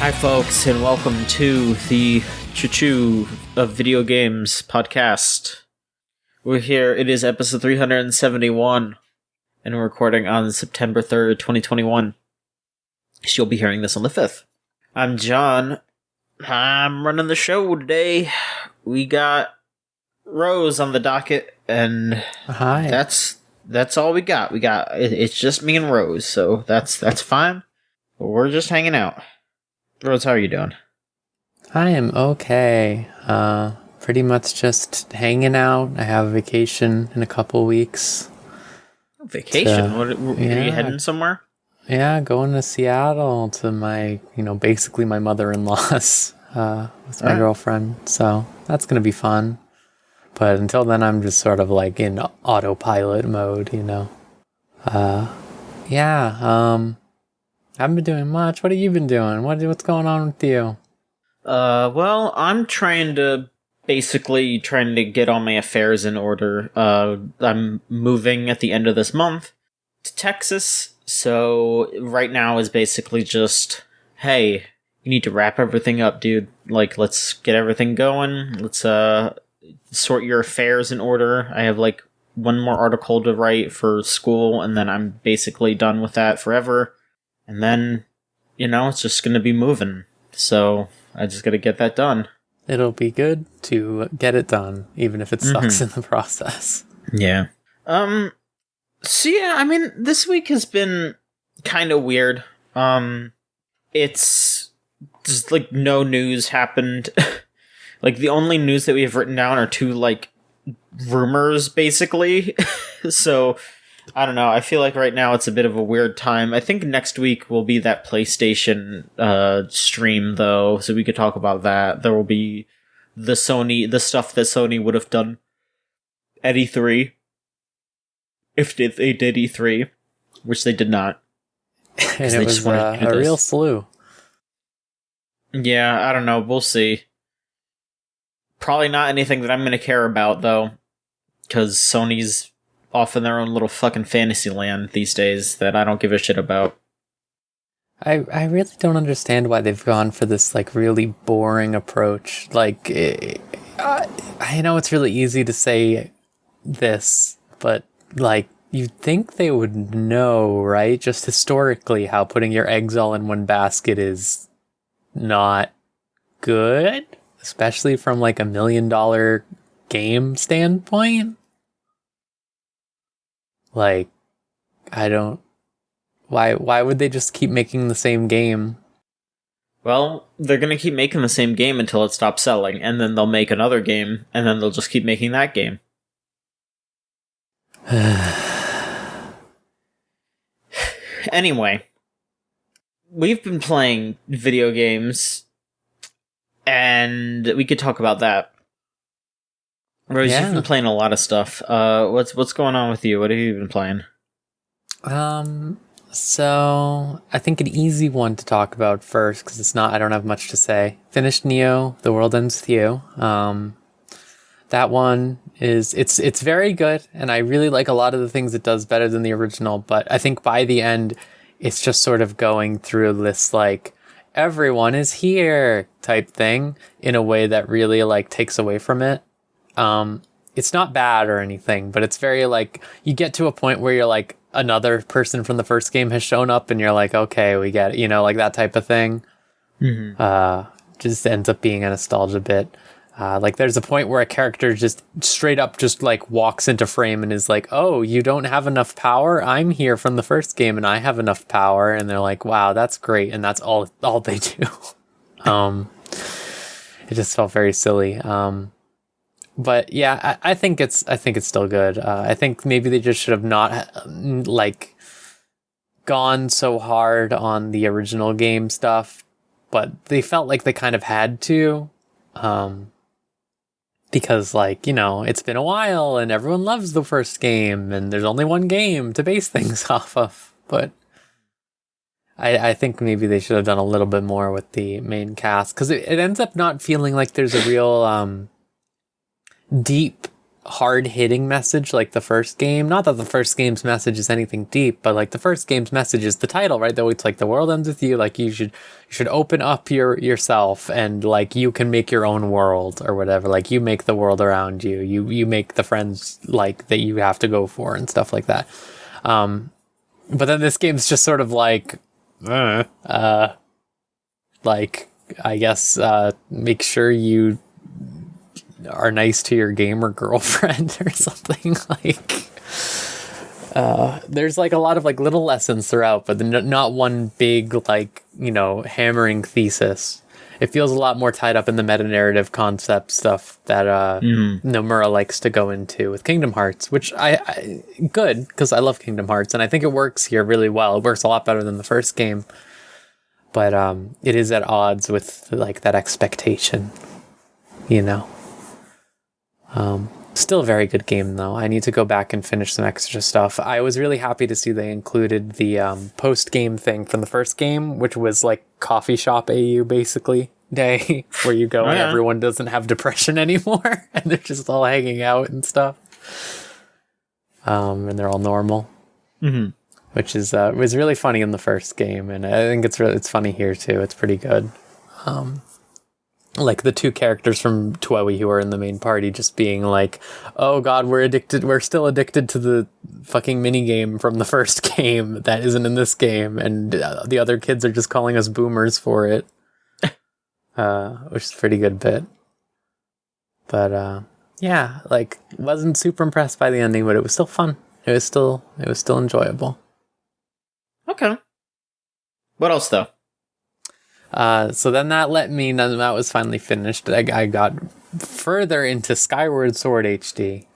Hi, folks, and welcome to the Choo-Choo of Video Games podcast. We're here, it is episode 371, and we're recording on September 3rd, 2021. You'll be hearing this on the 5th. I'm John. I'm running the show today. We got Rose on the docket, and Hi. That's all we got. It's just me and Rose, so that's fine. We're just hanging out. Rose, how are you doing? I am okay. Pretty much just hanging out. I have a vacation in a couple weeks. Vacation? Are you heading somewhere? Yeah, going to Seattle to my, basically my mother-in-law's with my girlfriend. So that's going to be fun. But until then, I'm just sort of like in autopilot mode, I haven't been doing much. What have you been doing? What's going on with you? Well, I'm trying to get all my affairs in order. I'm moving at the end of this month to Texas, so right now is basically just, hey, you need to wrap everything up, dude. Like, let's get everything going. Let's, sort your affairs in order. I have, one more article to write for school, and then I'm basically done with that forever. And then, it's just going to be moving. So I just got to get that done. It'll be good to get it done, even if it sucks in the process. Yeah. This week has been kind of weird. It's just no news happened. The only news that we have written down are two rumors, basically. So I don't know. I feel like right now it's a bit of a weird time. I think next week will be that PlayStation stream, though, so we could talk about that. There will be the stuff that Sony would have done at E3 if they did E3, which they did not. And it was a real slew. Yeah, I don't know. We'll see. Probably not anything that I'm going to care about, though, because Sony's off in their own little fucking fantasy land these days that I don't give a shit about. I really don't understand why they've gone for this really boring approach. I know it's really easy to say this, but you'd think they would know, right? Just historically how putting your eggs all in one basket is not good, especially from $1 million game standpoint. Why would they just keep making the same game? Well, they're going to keep making the same game until it stops selling, and then they'll make another game, and then they'll just keep making that game. Anyway, we've been playing video games, and we could talk about that. Rose, you've been playing a lot of stuff. What's going on with you? What have you been playing? So I think an easy one to talk about first, because I don't have much to say. Finished Neo, The World Ends With You. That one it's very good, and I really like a lot of the things it does better than the original, but I think by the end, it's just sort of going through this, everyone is here type thing in a way that really, takes away from it. It's not bad or anything, but it's very you get to a point where you're another person from the first game has shown up and you're okay, we get it, that type of thing. Mm-hmm. Just ends up being a nostalgia bit. There's a point where a character just straight up just walks into frame and is oh, you don't have enough power? I'm here from the first game and I have enough power. And they're wow, that's great. And that's all they do. It just felt very silly. But yeah, I think it's still good. I think maybe they just should have not gone so hard on the original game stuff, but they felt like they kind of had to, because it's been a while and everyone loves the first game and there's only one game to base things off of. But I think maybe they should have done a little bit more with the main cast, because it ends up not feeling like there's a real deep hard-hitting message like the first game. Not that the first game's message is anything deep, but like the first game's message is the title, right? Though it's like the world ends with you. Like you should open up yourself, and like you can make your own world or whatever. Like you make the world around you. You make the friends like that you have to go for and stuff like that. But then this game's just sort of like, like I guess make sure you are nice to your gamer girlfriend or something. Like there's like a lot of like little lessons throughout, but not one big like, you know, hammering thesis. It feels a lot more tied up in the meta narrative concept stuff that Nomura likes to go into with Kingdom Hearts, which I good, because I love Kingdom Hearts and I think it works here really well. It works a lot better than the first game, but it is at odds with like that expectation, you know. Still a very good game though. I need to go back and finish some extra stuff. I was really happy to see they included the post-game thing from the first game, which was like coffee shop AU basically day, where you go and everyone doesn't have depression anymore and they're just all hanging out and stuff. And they're all normal. Mm-hmm. Which is was really funny in the first game, and I think it's funny here too. It's pretty good. Like the two characters from Twoey who are in the main party just being like, oh god, we're still addicted to the fucking minigame from the first game that isn't in this game, and the other kids are just calling us boomers for it. Which is a pretty good bit. But yeah, like wasn't super impressed by the ending, but it was still fun. It was still enjoyable. Okay. What else though? So then that was finally finished. I got further into Skyward Sword HD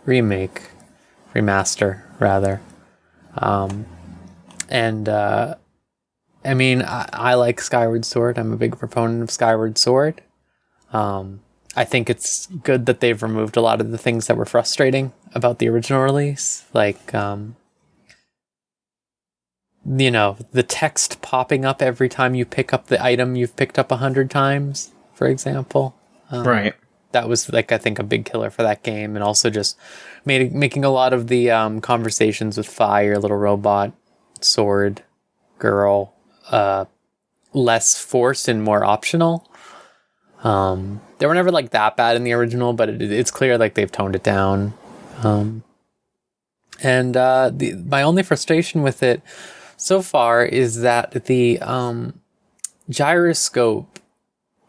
remaster rather. I mean, I like Skyward Sword. I'm a big proponent of Skyward Sword. I think it's good that they've removed a lot of the things that were frustrating about the original release, like you know, the text popping up every time you pick up the item you've picked up 100 times, for example. Right. That was, like, I think a big killer for that game. And also just making a lot of the conversations with Fi, your little robot sword girl, less forced and more optional. They were never, like, that bad in the original, but it's clear, like, they've toned it down. My only frustration with it so far is that the gyroscope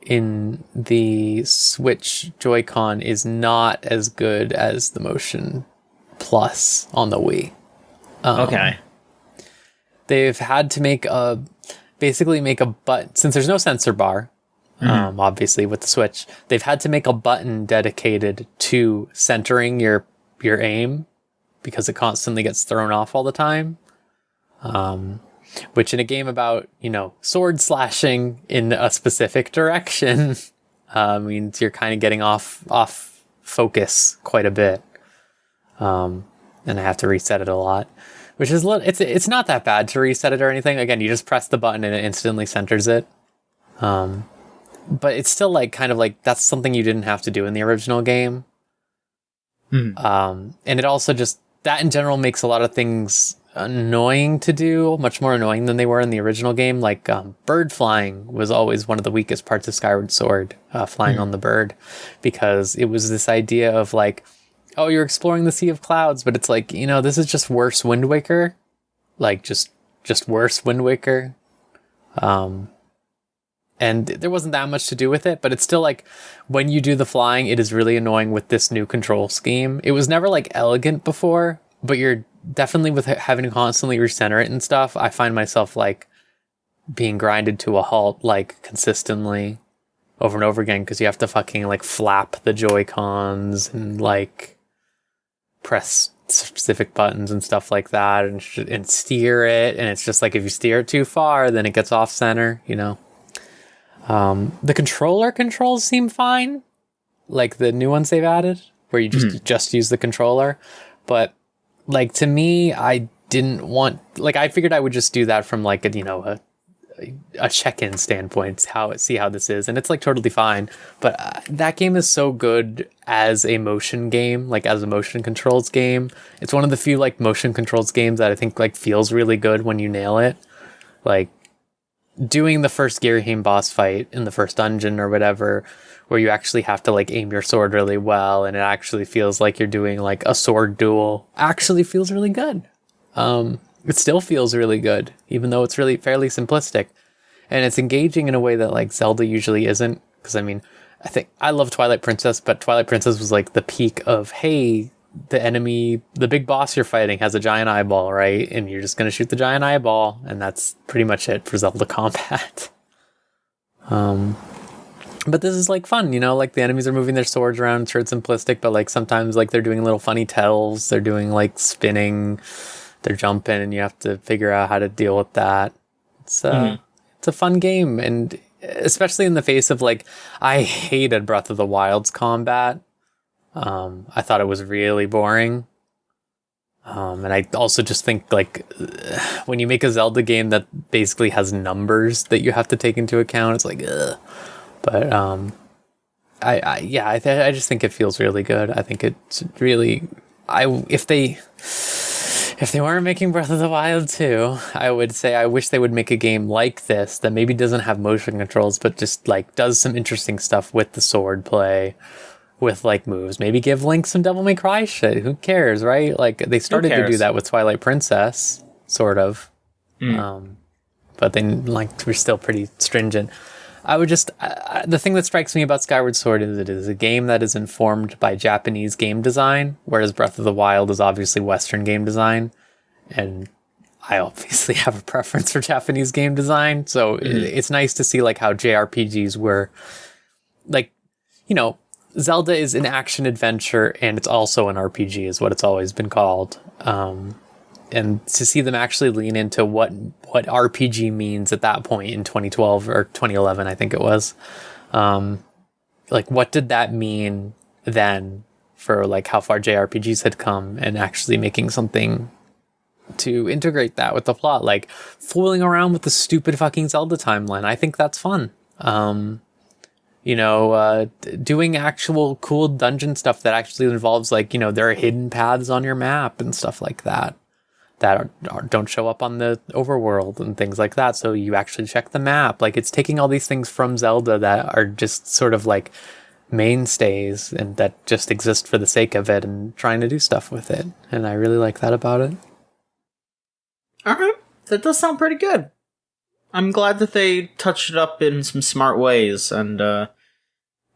in the Switch Joy-Con is not as good as the Motion Plus on the Wii. Okay. They've had to basically make a button, since there's no sensor bar, obviously with the Switch, they've had to make a button dedicated to centering your aim, because it constantly gets thrown off all the time. Which in a game about, you know, sword slashing in a specific direction, means you're kind of getting off focus quite a bit. And I have to reset it a lot, which is it's not that bad to reset it or anything. Again, you just press the button and it instantly centers it. But it's still like kind of like that's something you didn't have to do in the original game. And it also just, that in general makes a lot of things annoying to do, much more annoying than they were in the original game. Like bird flying was always one of the weakest parts of Skyward Sword, flying on the bird, because it was this idea of like, oh, you're exploring the Sea of Clouds, but it's like, you know, this is just worse Wind Waker, like just worse Wind Waker. And there wasn't that much to do with it, but it's still like, when you do the flying, it is really annoying with this new control scheme. It was never like elegant before, but you're definitely, with having to constantly recenter it and stuff, I find myself like being grinded to a halt, like consistently over and over again, because you have to fucking like flap the Joy-Cons and like press specific buttons and stuff like that, and steer it, and it's just like if you steer it too far, then it gets off center, you know. The controller controls seem fine, like the new ones they've added, where you just use the controller. But like, to me, I didn't want, like, I figured I would just do that from like a, you know, a check-in standpoint, see how this is, and it's like totally fine. But that game is so good as a motion game, like as a motion controls game. It's one of the few like motion controls games that I think like feels really good when you nail it. Like doing the first Girahim boss fight in the first dungeon or whatever, where you actually have to like aim your sword really well, and it actually feels like you're doing like a sword duel. Actually feels really good. It still feels really good, even though it's really fairly simplistic, and it's engaging in a way that like Zelda usually isn't. Because I mean, I think I love Twilight Princess, but Twilight Princess was like the peak of, hey, the enemy, the big boss you're fighting has a giant eyeball, right? And you're just gonna shoot the giant eyeball, and that's pretty much it for Zelda combat. But this is like fun, you know, like the enemies are moving their swords around. Sure, it's simplistic, but like sometimes like they're doing little funny tells, they're doing like spinning, they're jumping, and you have to figure out how to deal with that. It's a fun game, and especially in the face of like, I hated Breath of the Wild's combat. I thought it was really boring. And I also just think like when you make a Zelda game that basically has numbers that you have to take into account, it's like, ugh. But I just think it feels really good. I think it's really, if they weren't making Breath of the Wild 2, I would say I wish they would make a game like this that maybe doesn't have motion controls, but just like does some interesting stuff with the sword play, with like moves. Maybe give Link some Devil May Cry shit. Who cares, right? Like they started to do that with Twilight Princess, sort of. But then like we're still pretty stringent. I would just, the thing that strikes me about Skyward Sword is it is a game that is informed by Japanese game design, whereas Breath of the Wild is obviously Western game design. And I obviously have a preference for Japanese game design. So it's nice to see like how JRPGs were like, you know, Zelda is an action adventure and it's also an RPG is what it's always been called. And to see them actually lean into what RPG means at that point in 2012 or 2011, I think it was. Like, what did that mean then for like how far JRPGs had come, and actually making something to integrate that with the plot, like fooling around with the stupid fucking Zelda timeline. I think that's fun. Doing actual cool dungeon stuff that actually involves like, you know, there are hidden paths on your map and stuff like that. Don't show up on the overworld and things like that. So you actually check the map. Like it's taking all these things from Zelda that are just sort of like mainstays and that just exist for the sake of it and trying to do stuff with it. And I really like that about it. All right. That does sound pretty good. I'm glad that they touched it up in some smart ways and,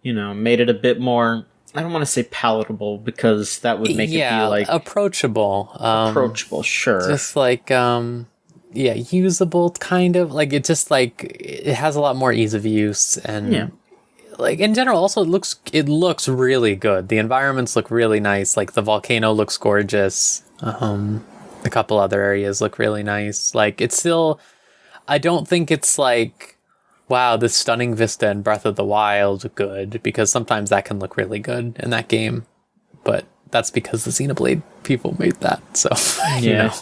made it a bit more, I don't want to say palatable because that would make it be like approachable. Approachable, sure. Just like usable kind of. Like it just like it has a lot more ease of use and like in general also it looks really good. The environments look really nice. Like the volcano looks gorgeous. A couple other areas look really nice. Like it's still, I don't think it's like, wow, this stunning vista in Breath of the Wild good, because sometimes that can look really good in that game, but that's because the Xenoblade people made that, so you know,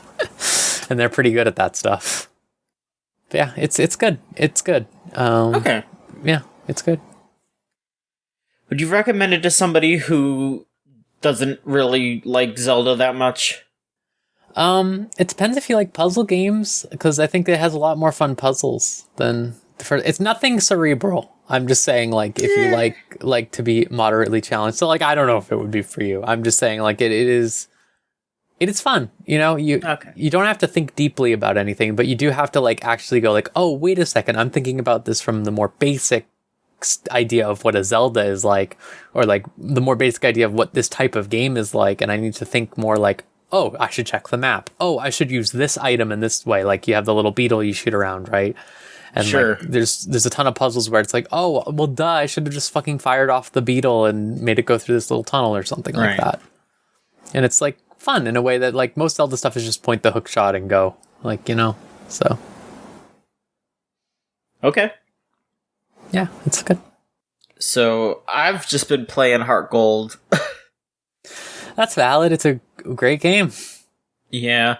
and they're pretty good at that stuff. But yeah, it's good. It's good. Okay. Yeah, it's good. Would you recommend it to somebody who doesn't really like Zelda that much? It depends if you like puzzle games, because I think it has a lot more fun puzzles than it's nothing cerebral. I'm just saying, like, if you like to be moderately challenged. So, like, I don't know if it would be for you. I'm just saying, like, it is fun. You know, you don't have to think deeply about anything, but you do have to, like, actually go, like, oh, wait a second. I'm thinking about this from the more basic idea of what a Zelda is like, or, like, the more basic idea of what this type of game is like, and I need to think more like, oh, I should check the map. Oh, I should use this item in this way. Like, you have the little beetle you shoot around, right? And sure. Like, there's a ton of puzzles where it's like, oh, well, duh, I should have just fucking fired off the beetle and made it go through this little tunnel or something like that. And it's like fun in a way that like most Zelda stuff is just point the hook shot and go, like, you know. So okay, yeah, it's good. So I've just been playing Heart Gold. That's valid. It's a great game. Yeah.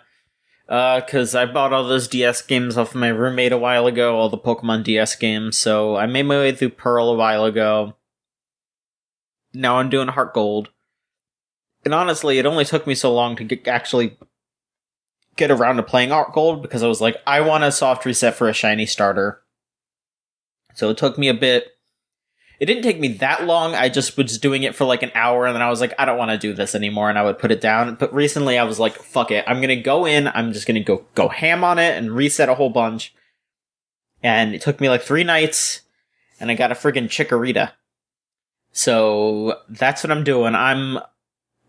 Because I bought all those DS games off of my roommate a while ago, all the Pokemon DS games, so I made my way through Pearl a while ago. Now I'm doing Heart Gold. And honestly, it only took me so long to actually get around to playing Heart Gold, because I was like, I want a soft reset for a shiny starter. So it took me a bit. It didn't take me that long, I just was doing it for like an hour, and then I was like, I don't want to do this anymore, and I would put it down. But recently I was like, fuck it, I'm gonna go in, I'm just gonna go ham on it, and reset a whole bunch. And it took me like 3 nights, and I got a friggin' Chikorita. So, that's what I'm doing. I'm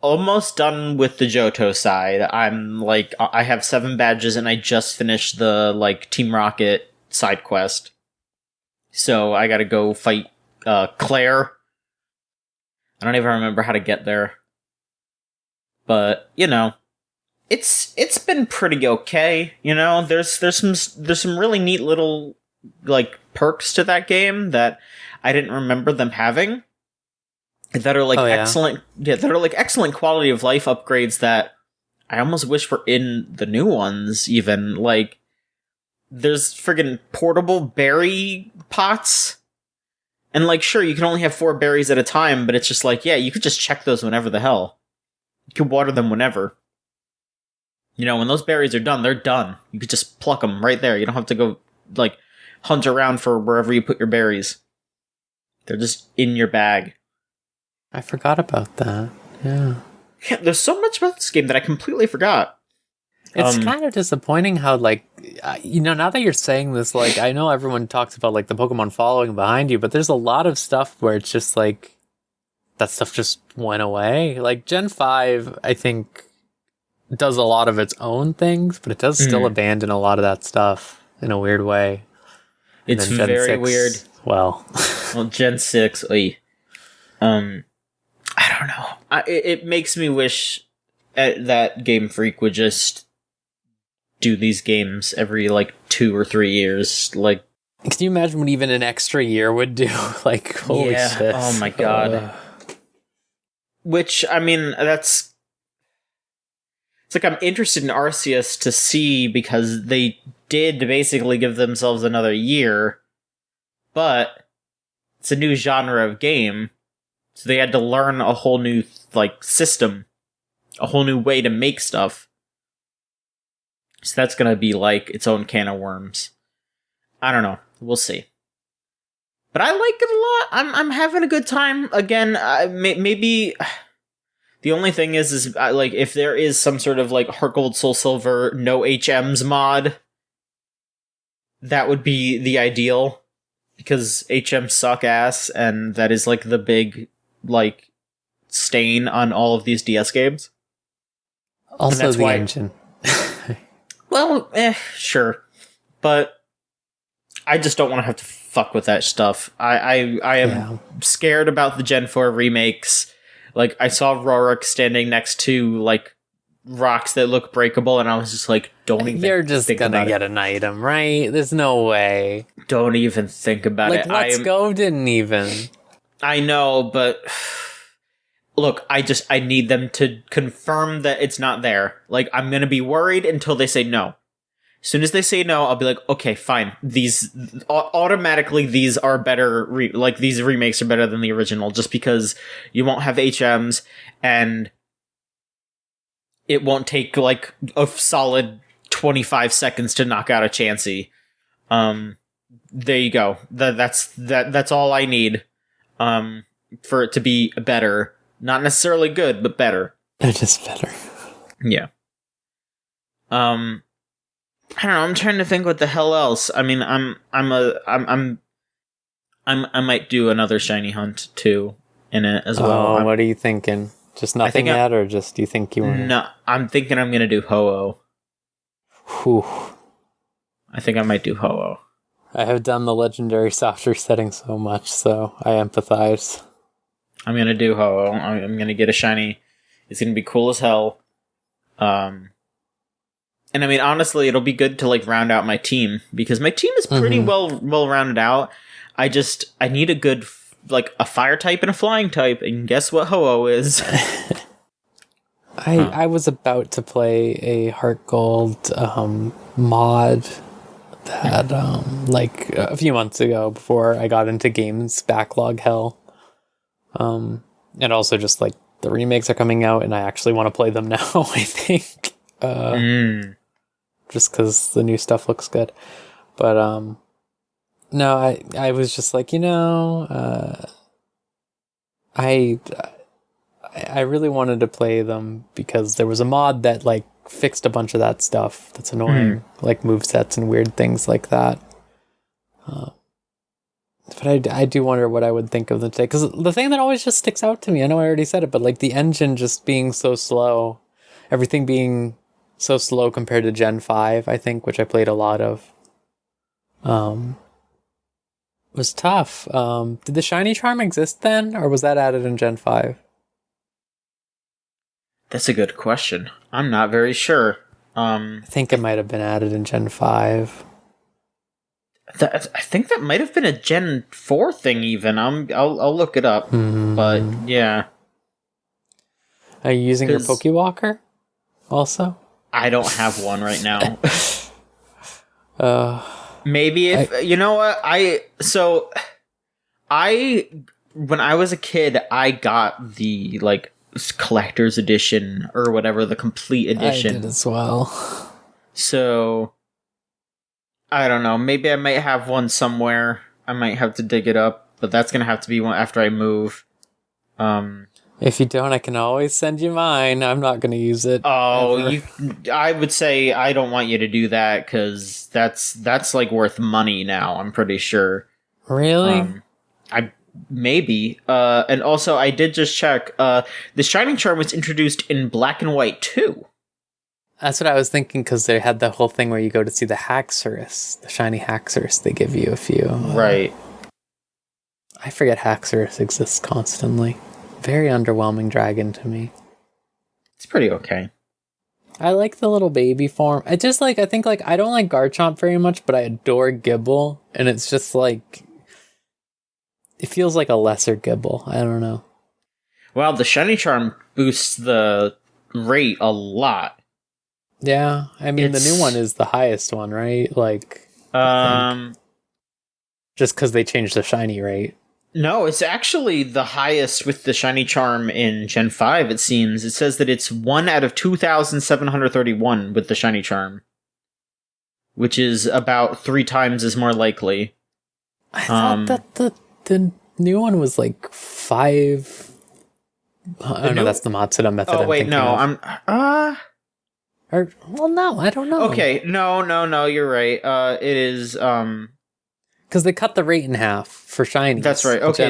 almost done with the Johto side. I'm like, I have 7 badges, and I just finished the, like, Team Rocket side quest. So, I gotta go fight Claire. I don't even remember how to get there. But, you know, it's been pretty okay, you know? There's some really neat little, like, perks to that game that I didn't remember them having. That are like excellent that are like excellent quality of life upgrades that I almost wish were in the new ones even. Like, there's friggin' portable berry pots. And, like, sure, you can only have 4 berries at a time, but it's just like, yeah, you could just check those whenever the hell. You can water them whenever. You know, when those berries are done, they're done. You could just pluck them right there. You don't have to go, like, hunt around for wherever you put your berries. They're just in your bag. I forgot about that. Yeah. Yeah, there's so much about this game that I completely forgot. It's kind of disappointing how, like, you know, now that you're saying this, like, I know everyone talks about, like, the Pokemon following behind you, but there's a lot of stuff where it's just, like, that stuff just went away. Like, Gen 5, I think, does a lot of its own things, but it does still abandon a lot of that stuff in a weird way. It's very weird. Well, Gen 6, I don't know. It makes me wish that Game Freak would just do these games every, like, 2 or 3 years. Like, can you imagine what even an extra year would do? Like, holy shit. Oh my god. Which, I mean, it's like I'm interested in Arceus to see, because they did basically give themselves another year, but it's a new genre of game, so they had to learn a whole new, like, system, a whole new way to make stuff. So that's gonna be, like, its own can of worms. I don't know. We'll see. But I like it a lot. I'm having a good time. Again, maybe the only thing is like, if there is some sort of, like, Heart Gold Soul Silver no HMs mod, that would be the ideal, because HMs suck ass, and that is, like, the big, like, stain on all of these DS games. Also the engine. Well, sure. But I just don't want to have to fuck with that stuff. I am scared about the Gen 4 remakes. Like, I saw Rorik standing next to, like, rocks that look breakable, and I was just like, don't even You're just gonna get an item, right? There's no way. Don't even think about it. Let's Go didn't even. I know, but look, I need them to confirm that it's not there. Like, I'm gonna be worried until they say no. As soon as they say no, I'll be like, okay, fine. These automatically, these are better. These remakes are better than the original, just because you won't have HMs, and it won't take, like, a solid 25 seconds to knock out a Chansey. There you go. That's all I need. For it to be better. Not necessarily good, but better. They're just better. Yeah. I don't know. I'm trying to think what the hell else. I mean, I might do another shiny hunt too in it as well. Oh, what are you thinking? Just nothing yet, or just do you think you want? No, I'm thinking I'm gonna do Ho-Oh. Whew. I think I might do Ho-Oh. I have done the legendary soft resetting so much, so I empathize. I'm gonna do Ho-Oh. I'm gonna get a shiny. It's gonna be cool as hell. And I mean, honestly, it'll be good to, like, round out my team, because my team is pretty well rounded out. I need a good, like, a fire type and a flying type, and guess what Ho-Oh is? I was about to play a Heart Gold mod that like a few months ago before I got into games backlog hell. And also just like the remakes are coming out and I actually want to play them now, I think. Just because the new stuff looks good. But no, I was just like, I really wanted to play them because there was a mod that like fixed a bunch of that stuff that's annoying, like movesets and weird things like that. But I do wonder what I would think of them today, because the thing that always just sticks out to me, I know I already said it, but like the engine just being so slow, everything being so slow compared to Gen 5, I think, which I played a lot of, was tough. Did the Shiny Charm exist then, or was that added in Gen 5? That's a good question. I'm not very sure. I think it might have been added in Gen 5. I think that might have been a Gen 4 thing even. I'll look it up. But yeah. Are you using your Pokewalker also? I don't have one right now. Maybe if you know what, when I was a kid, I got the like collector's edition or whatever, the complete edition. I did as well. So I don't know. Maybe I might have one somewhere. I might have to dig it up, but that's gonna have to be one after I move. If you don't, I can always send you mine. I'm not gonna use it. Oh, I would say I don't want you to do that because that's like worth money now. I'm pretty sure. Really? Maybe. And also, I did just check. The Shining Charm was introduced in Black and White too. That's what I was thinking, because they had the whole thing where you go to see the Haxorus, the shiny Haxorus. They give you a few. Right. I forget Haxorus exists constantly. Very underwhelming dragon to me. It's pretty okay. I like the little baby form. I just like, I think like, I don't like Garchomp very much, but I adore Gibble. And it's just like, it feels like a lesser Gibble. I don't know. Well, the Shiny Charm boosts the rate a lot. Yeah, I mean, the new one is the highest one, right? Like, just because they changed the shiny rate. No, it's actually the highest with the Shiny Charm in Gen 5, it seems. It says that it's 1 out of 2,731 with the Shiny Charm, which is about 3 times as more likely. I thought that the new one was like 5... Oh, no, that's the Matsuda method. Oh, wait, no, well, no, I don't know. Okay, no, you're right. It is, because they cut the rate in half for shinies. That's right. Okay,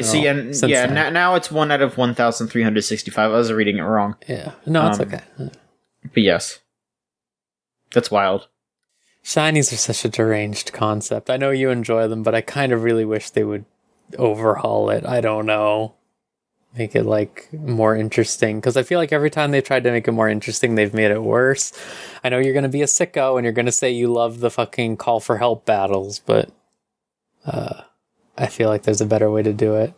now it's 1 out of 1,365. I was reading it wrong. Yeah, no, it's okay. But yes, that's wild. Shinies are such a deranged concept. I know you enjoy them, but I kind of really wish they would overhaul it. I don't know. Make it like more interesting, because I feel like every time they've tried to make it more interesting, they've made it worse. I know you're going to be a sicko and you're going to say you love the fucking call for help battles, but I feel like there's a better way to do it.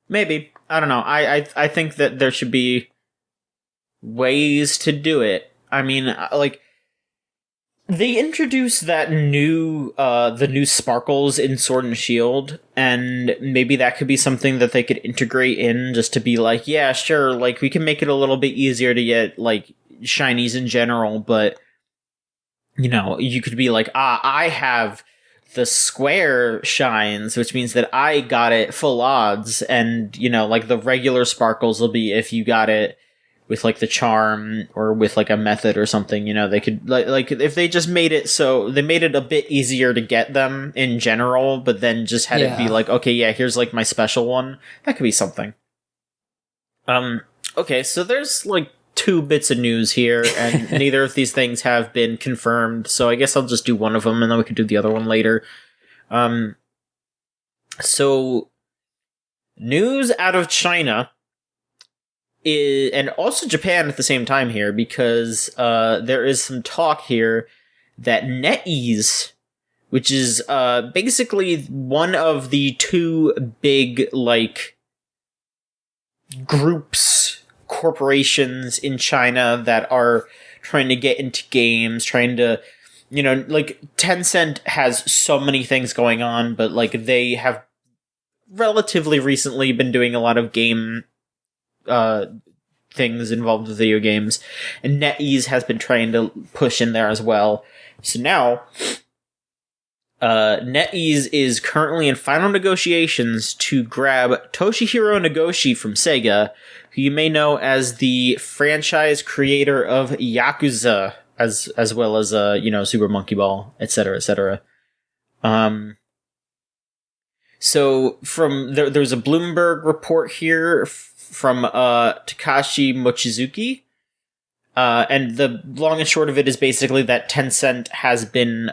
Maybe. I don't know. I think that there should be ways to do it. I mean, like, they introduced that the new sparkles in Sword and Shield, and maybe that could be something that they could integrate in, just to be like, yeah, sure, like, we can make it a little bit easier to get, like, shinies in general, but, you know, you could be like, I have the square shines, which means that I got it full odds, and, you know, like, the regular sparkles will be if you got it with like the charm or with like a method or something, you know, they could like if they just made it so they made it a bit easier to get them in general, but then just had it be like, okay, yeah, here's like my special one. That could be something. Okay, so there's like 2 bits of news here, and neither of these things have been confirmed, so I guess I'll just do one of them and then we can do the other one later. So news out of China and also Japan at the same time here, because there is some talk here that NetEase, which is basically one of the 2 big like groups, corporations in China that are trying to get into games, trying to, like Tencent has so many things going on, but like they have relatively recently been doing a lot of game things involved with video games, and NetEase has been trying to push in there as well. So now, NetEase is currently in final negotiations to grab Toshihiro Nagoshi from Sega, who you may know as the franchise creator of Yakuza, as well as Super Monkey Ball, etc., etc. So from there's a Bloomberg report here from Takashi Mochizuki, and the long and short of it is basically that Tencent has been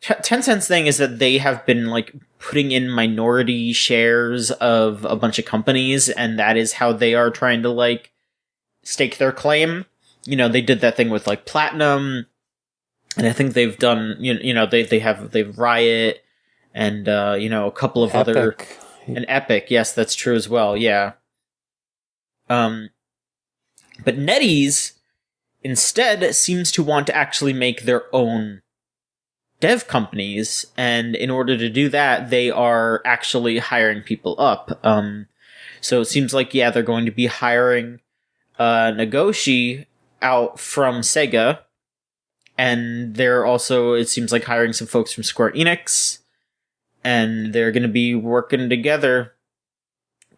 Tencent's thing is that they have been like putting in minority shares of a bunch of companies, and that is how they are trying to like stake their claim. They did that thing with like Platinum, and I think they've done they've Riot and a couple of Epic. other, and Epic. Yes, that's true as well. Yeah. But NetEase instead seems to want to actually make their own dev companies, and in order to do that, they are actually hiring people up. So it seems like, they're going to be hiring Nagoshi out from Sega, and they're also, it seems like, hiring some folks from Square Enix, and they're going to be working together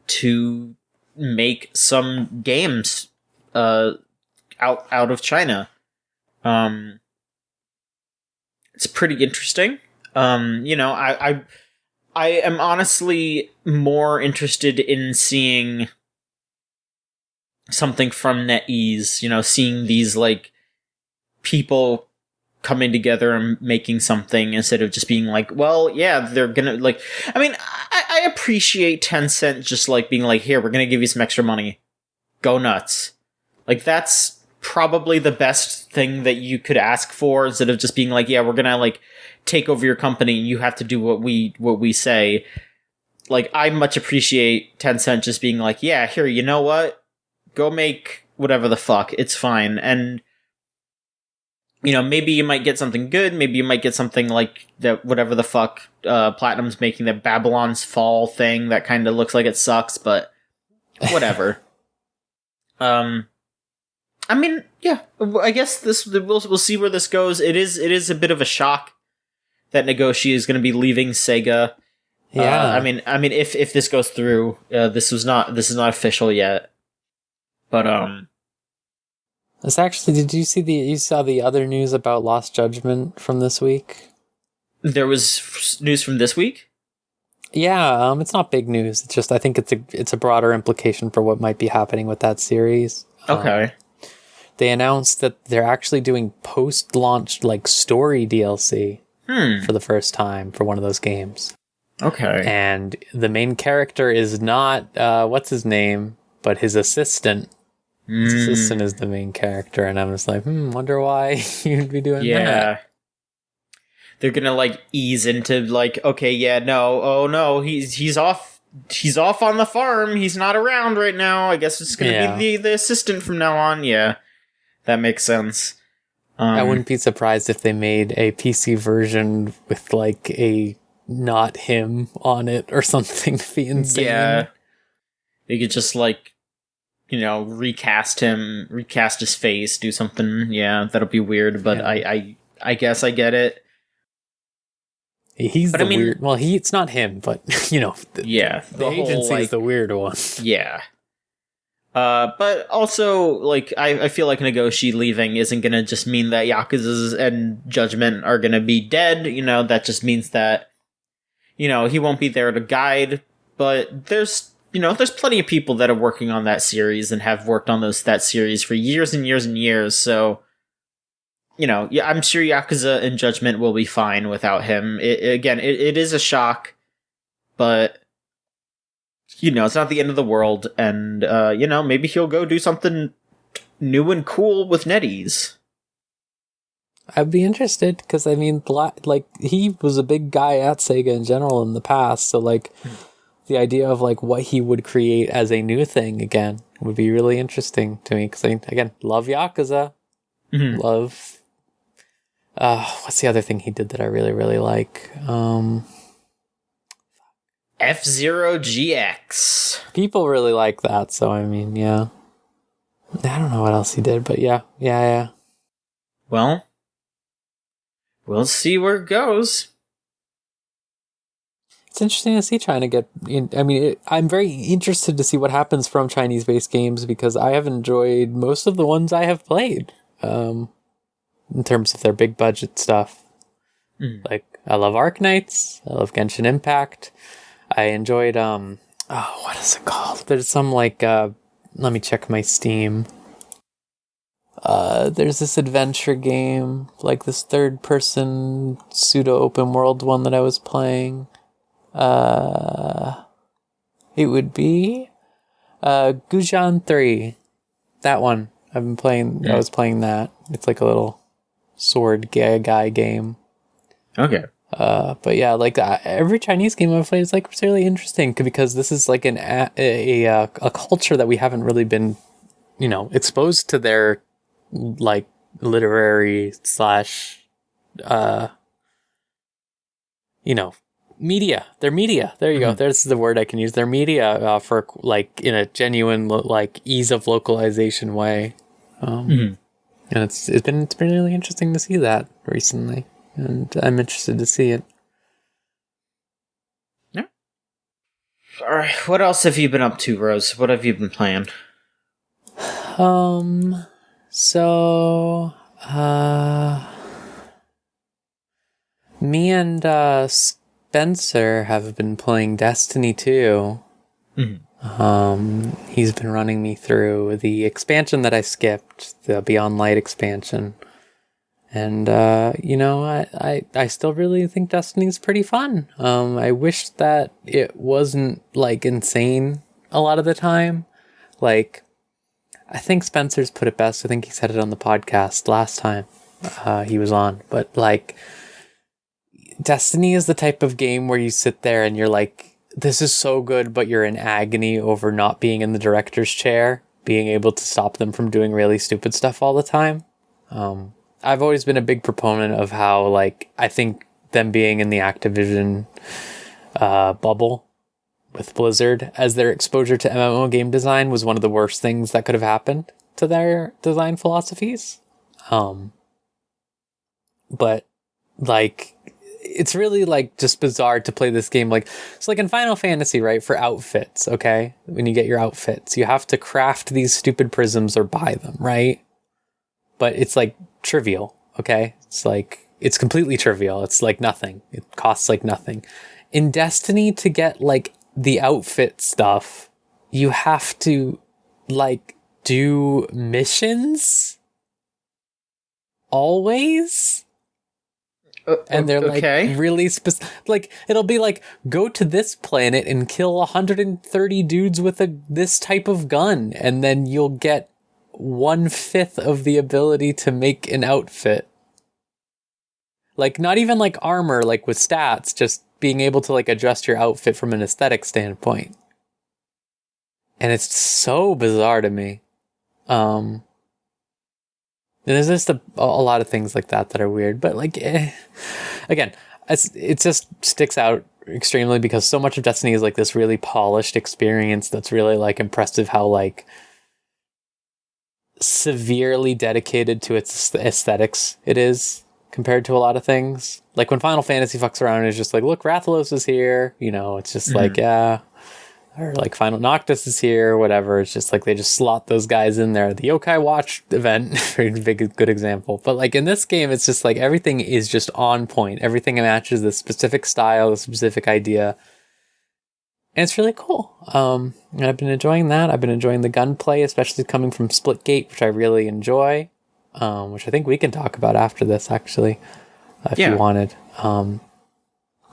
to make some games out of China. It's pretty interesting. I am honestly more interested in seeing something from NetEase, seeing these like people coming together and making something instead of just being like, well, yeah, they're gonna like, I appreciate Tencent just like being like, here, we're gonna give you some extra money. Go nuts. Like, that's probably the best thing that you could ask for, instead of just being like, yeah, we're gonna like take over your company and you have to do what we say. Like, I much appreciate Tencent just being like, yeah, here, you know what? Go make whatever the fuck. It's fine. And, maybe you might get something good. Maybe you might get something like that, whatever the fuck Platinum's making, that Babylon's Fall thing that kind of looks like it sucks, but whatever. Yeah, I guess we'll see where this goes. It is a bit of a shock that Nagoshi is going to be leaving Sega. Yeah. If this goes through, this is not official yet. But It's actually, you saw the other news about Lost Judgment from this week? There was news from this week? Yeah, it's not big news. It's just, I think it's a broader implication for what might be happening with that series. Okay. They announced that they're actually doing post-launch like story DLC for the first time for one of those games. Okay. And the main character is not what's his name, but his assistant. His assistant is the main character, and I'm just like, wonder why you'd be doing that. Yeah. They're gonna like ease into like, okay, yeah, no, oh no, he's off on the farm, he's not around right now. I guess it's gonna be the assistant from now on. Yeah. That makes sense. I wouldn't be surprised if they made a PC version with like a not him on it or something. Be insane. Yeah. They could just like, recast his face, do something. Yeah, that'll be weird, but I guess I get it. He's weird. Well, it's not him, but the agency whole, is the weird one. Yeah. But also, like, I feel like Nagoshi leaving isn't gonna just mean that Yakuza's and Judgment are gonna be dead. That just means that, he won't be there to guide. But there's plenty of people that are working on that series and have worked on that series for years and years and years. So, I'm sure Yakuza and Judgment will be fine without him. It is a shock, but it's not the end of the world, and, maybe he'll go do something new and cool with NetEase. I'd be interested, because, he was a big guy at Sega in general in the past, so, the idea of, what he would create as a new thing again would be really interesting to me because I, again, love Yakuza. Love. What's the other thing he did that I really, really like? F-Zero GX. People really like that, so I mean, yeah. I don't know what else he did, but yeah. Well, we'll see where it goes. It's interesting to see trying to get... I'm very interested to see what happens from Chinese-based games because I have enjoyed most of the ones I have played in terms of their big-budget stuff. Like, I love Arknights. I love Genshin Impact. I enjoyed... what is it called? There's some, like... let me check my Steam. There's this adventure game, like this third-person pseudo-open world one that I was playing. It would be Gujan 3. That one. I've been playing. I was playing that. It's like a little sword guy game. Okay. But yeah, like every Chinese game I've played is like really interesting because this is like a culture that we haven't really been, exposed to their like literary / media. Their media. There you go. There's the word I can use. Their media for like in a genuine like ease of localization way. And it's been really interesting to see that recently, and I'm interested to see it. Yeah. All right. What else have you been up to, Rose? What have you been playing? Me and Spencer have been playing Destiny 2. He's been running me through the expansion that I skipped, the Beyond Light expansion. And, I still really think Destiny's pretty fun. I wish that it wasn't, like, insane a lot of the time. Like, I think Spencer's put it best. I think he said it on the podcast last time he was on. But, like, Destiny is the type of game where you sit there and you're like, this is so good, but you're in agony over not being in the director's chair, being able to stop them from doing really stupid stuff all the time. I've always been a big proponent of how, like, I think them being in the Activision bubble with Blizzard as their exposure to MMO game design was one of the worst things that could have happened to their design philosophies. But, like, it's really like just bizarre to play this game. Like, it's like in Final Fantasy, right? For outfits, okay? When you get your outfits, you have to craft these stupid prisms or buy them, right? But it's like trivial, okay? It's like, it's completely trivial. It's like nothing. It costs like nothing. In Destiny, to get like the outfit stuff, you have to like do missions always. And they're like really specific. Like, it'll be like, go to this planet and kill 130 dudes with this type of gun, and then you'll get 1/5 of the ability to make an outfit. Like, not even like armor, like with stats, just being able to like adjust your outfit from an aesthetic standpoint. And it's so bizarre to me. And there's just a lot of things like that are weird, but like, again, it just sticks out extremely because so much of Destiny is like this really polished experience that's really like impressive how like severely dedicated to its aesthetics it is compared to a lot of things. Like when Final Fantasy fucks around and is just like, look, Rathalos is here, it's just like, yeah. Or like Final Noctis is here, whatever. It's just like they just slot those guys in there. The Yokai Watch event, very big, good example. But like in this game, it's just like everything is just on point. Everything matches the specific style, the specific idea. And it's really cool. And I've been enjoying that. I've been enjoying the gunplay, especially coming from Splitgate, which I really enjoy. Which I think we can talk about after this, actually, if you wanted.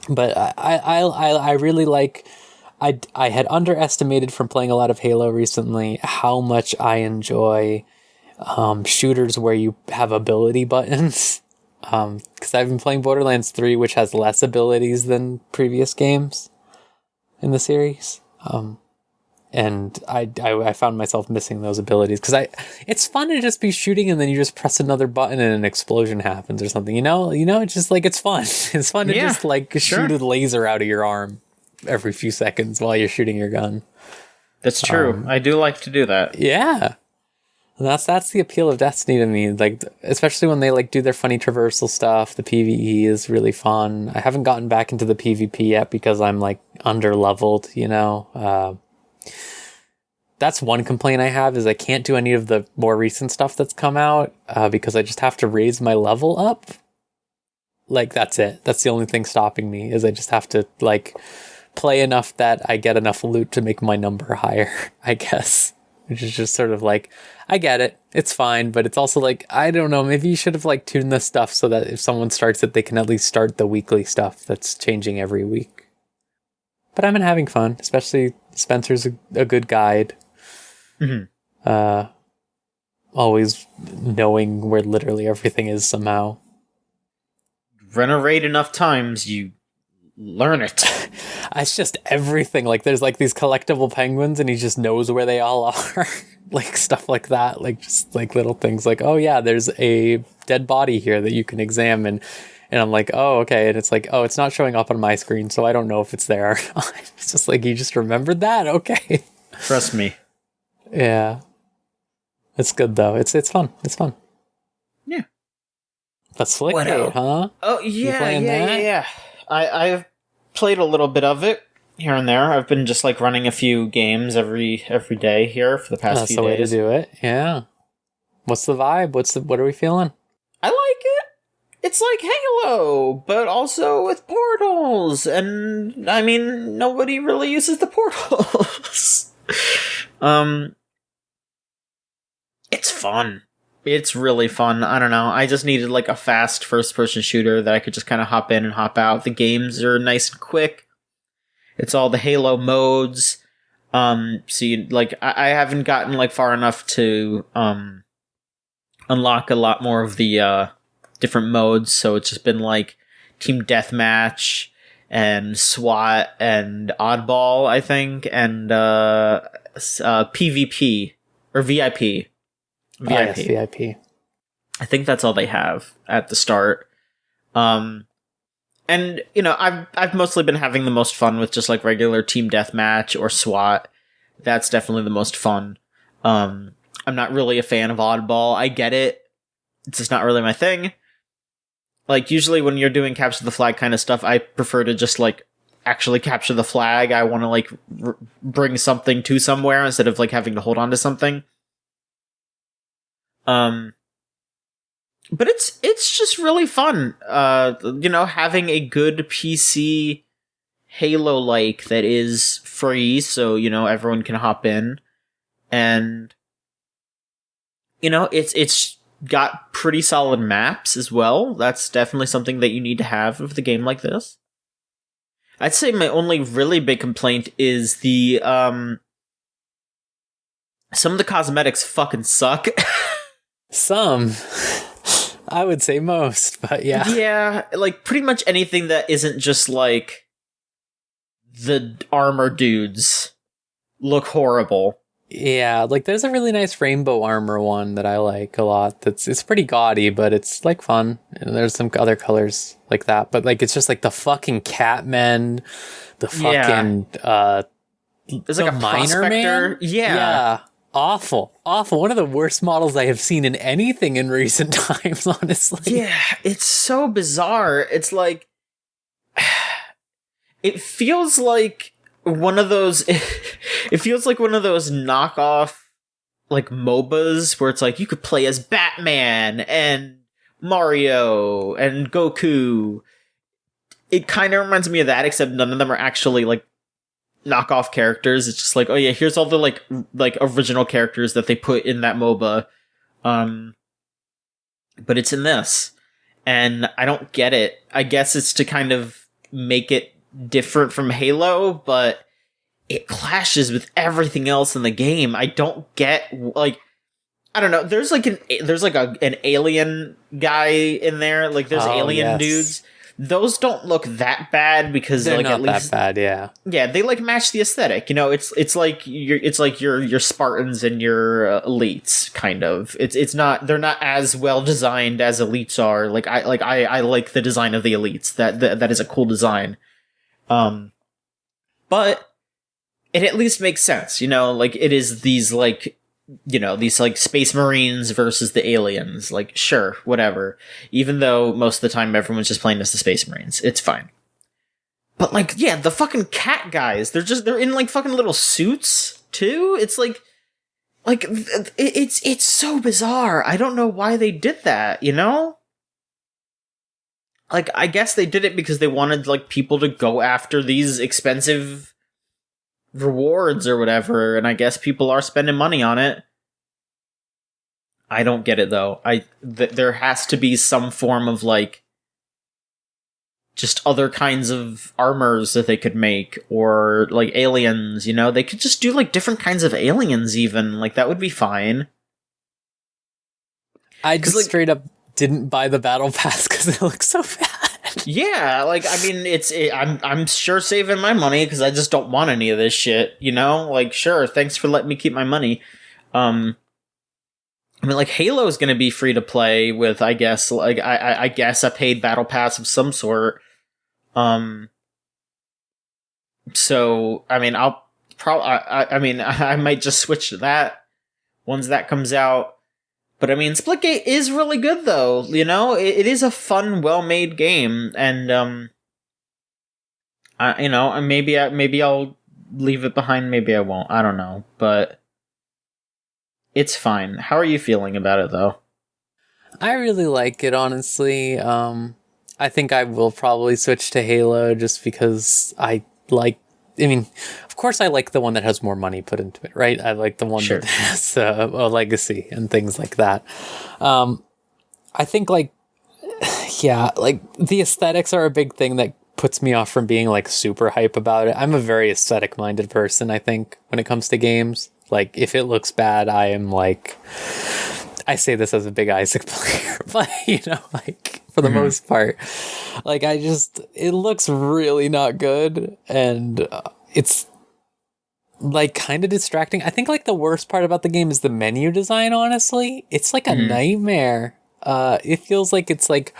But I really like... I had underestimated from playing a lot of Halo recently how much I enjoy shooters where you have ability buttons. Because I've been playing Borderlands 3, which has less abilities than previous games in the series. And I found myself missing those abilities because it's fun to just be shooting and then you just press another button and an explosion happens or something. It's just like it's fun. It's fun to just like shoot a laser out of your arm every few seconds while you're shooting your gun. That's true. I do like to do that. Yeah. And that's the appeal of Destiny to me. Like, especially when they like do their funny traversal stuff. The PvE is really fun. I haven't gotten back into the PvP yet because I'm like under leveled, That's one complaint I have is I can't do any of the more recent stuff that's come out because I just have to raise my level up. Like, that's it. That's the only thing stopping me is I just have to like play enough that I get enough loot to make my number higher, I guess. Which is just sort of like, I get it. It's fine. But it's also like, I don't know, maybe you should have like tuned this stuff so that if someone starts it, they can at least start the weekly stuff that's changing every week. But I've been having fun, especially Spencer's a good guide. Mm-hmm. Always knowing where literally everything is somehow. Renovate enough times, you learn it. It's just everything. Like there's like these collectible penguins and he just knows where they all are. Like stuff like that. Like just like little things like, oh yeah, there's a dead body here that you can examine. And I'm like, oh, okay. And it's like, oh, it's not showing up on my screen, so I don't know if it's there. It's just like, you just remembered that? Okay. Trust me. Yeah. It's good, though. It's fun. It's fun. Yeah. But Slickgate, huh? Oh, yeah. I've played a little bit of it here and there. I've been just, like, running a few games every day here for the past few days. That's the way to do it, yeah. What's the vibe? What are we feeling? I like it. It's like Halo, but also with portals. And, I mean, nobody really uses the portals. It's fun. It's really fun. I don't know. I just needed like a fast first-person shooter that I could just kind of hop in and hop out. The games are nice and quick. It's all the Halo modes. So you, like, I haven't gotten like far enough to unlock a lot more of the different modes. So it's just been like Team Deathmatch and SWAT and Oddball, I think, and PvP or VIP. Yes, VIP. I think that's all they have at the start. And I've mostly been having the most fun with just like regular Team Deathmatch or SWAT. That's definitely the most fun. I'm not really a fan of Oddball. I get it. It's just not really my thing. Like, usually when you're doing capture the flag kind of stuff, I prefer to just like actually capture the flag. I want to like bring something to somewhere instead of like having to hold on to something. But it's just really fun. Having a good PC Halo-like that is free, so everyone can hop in, and it's got pretty solid maps as well. That's definitely something that you need to have with a game like this. I'd say my only really big complaint is the some of the cosmetics fucking suck. Some. I would say most, but yeah. Yeah, like pretty much anything that isn't just like the armor dudes look horrible. Yeah, like there's a really nice rainbow armor one that I like a lot. It's pretty gaudy, but it's like fun. And there's some other colors like that, but like it's just like the fucking Catmen, the fucking there's like a miner man. Yeah. Awful. One of the worst models I have seen in anything in recent times, honestly. Yeah, it's so bizarre. It's like it feels like one of those knockoff like MOBAs where it's like you could play as Batman and Mario and Goku. It kind of reminds me of that, except none of them are actually like knockoff characters. It's just like, oh yeah, here's all the like original characters that they put in that MOBA, but it's in this, and I don't get it. I guess it's to kind of make it different from Halo, but it clashes with everything else in the game. I don't get, like, I don't know. There's like an alien guy in there. Like there's alien dudes those don't look that bad because They're like not at least that bad, yeah. they like match the aesthetic. It's like your Spartans and your elites kind of. It's not they're not as well designed as elites are. I like the design of the elites. That is a cool design. But it at least makes sense. Like it is these like these like space marines versus the aliens. Like sure, whatever. Even though most of the time everyone's just playing as the space marines, it's fine. But like, yeah, the fucking cat guys, they're in like fucking little suits too. It's like it's so bizarre. I don't know why they did that, Like, I guess they did it because they wanted like people to go after these expensive rewards or whatever, and I guess people are spending money on it. I don't get it though. There has to be some form of like just other kinds of armors that they could make, or like aliens, they could just do like different kinds of aliens even, like that would be fine. I just like, straight up didn't buy the battle pass because it looks so bad. Yeah, like I mean I'm sure saving my money because I just don't want any of this shit, like sure, thanks for letting me keep my money. I mean, like Halo's gonna be free to play with, I guess, like I guess a paid battle pass of some sort. So I mean, I'll probably, I might just switch to that once that comes out. But I mean, Splitgate is really good, though. It is a fun, well-made game, and maybe I'll leave it behind. Maybe I won't. I don't know, but it's fine. How are you feeling about it, though? I really like it, honestly. I think I will probably switch to Halo just because of course I like the one that has more money put into it, right? I like the one that has a legacy and things like that. I think like the aesthetics are a big thing that puts me off from being like super hype about it. I'm a very aesthetic minded person, I think, when it comes to games. Like if it looks bad, I am like, I say this as a big Isaac player, but for the most part, like it looks really not good, and it's like kind of distracting. I think like the worst part about the game is the menu design, honestly. It's like a nightmare. It feels like it's like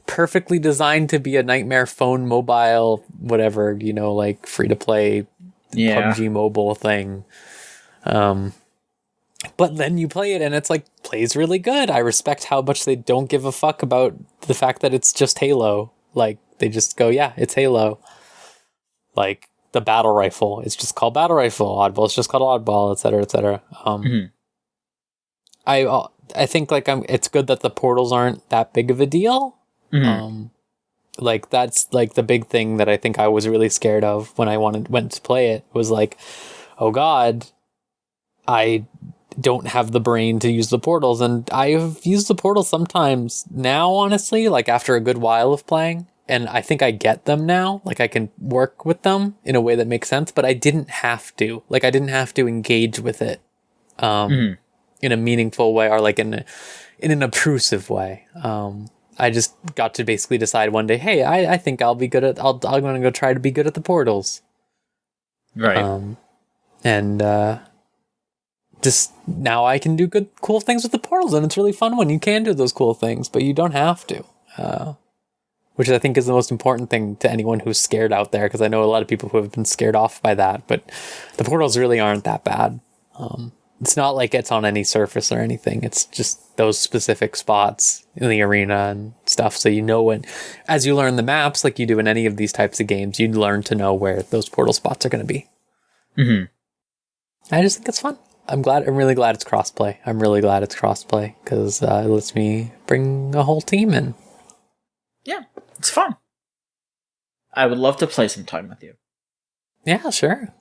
perfectly designed to be a nightmare phone, mobile, whatever, like free to play PUBG mobile thing. But then you play it and it's like plays really good. I respect how much they don't give a fuck about the fact that it's just Halo. Like they just go, yeah, it's Halo. Like the battle rifle, it's just called battle rifle. Oddball, it's just called oddball, etc., etc. I think like it's good that the portals aren't that big of a deal. Like that's like the big thing that I think I was really scared of when I went to play it, was like, oh god, I don't have the brain to use the portals, and I've used the portals sometimes now, honestly, like after a good while of playing, and I think I get them now. Like I can work with them in a way that makes sense, but I didn't have to. Like I didn't have to engage with it in a meaningful way, or like in an obtrusive way. I just got to basically decide one day, hey, I think I'll be good at, I'm going to go try to be good at the portals. Right. Just now I can do cool things with the portals, and it's really fun when you can do those cool things, but you don't have to. Which I think is the most important thing to anyone who's scared out there, because I know a lot of people who have been scared off by that, but the portals really aren't that bad. It's not like it's on any surface or anything. It's just those specific spots in the arena and stuff. So when, as you learn the maps, like you do in any of these types of games, you learn to know where those portal spots are going to be. I just think it's fun. I'm really glad it's crossplay. Because it lets me bring a whole team in. Yeah, it's fun. I would love to play some time with you. Yeah, sure.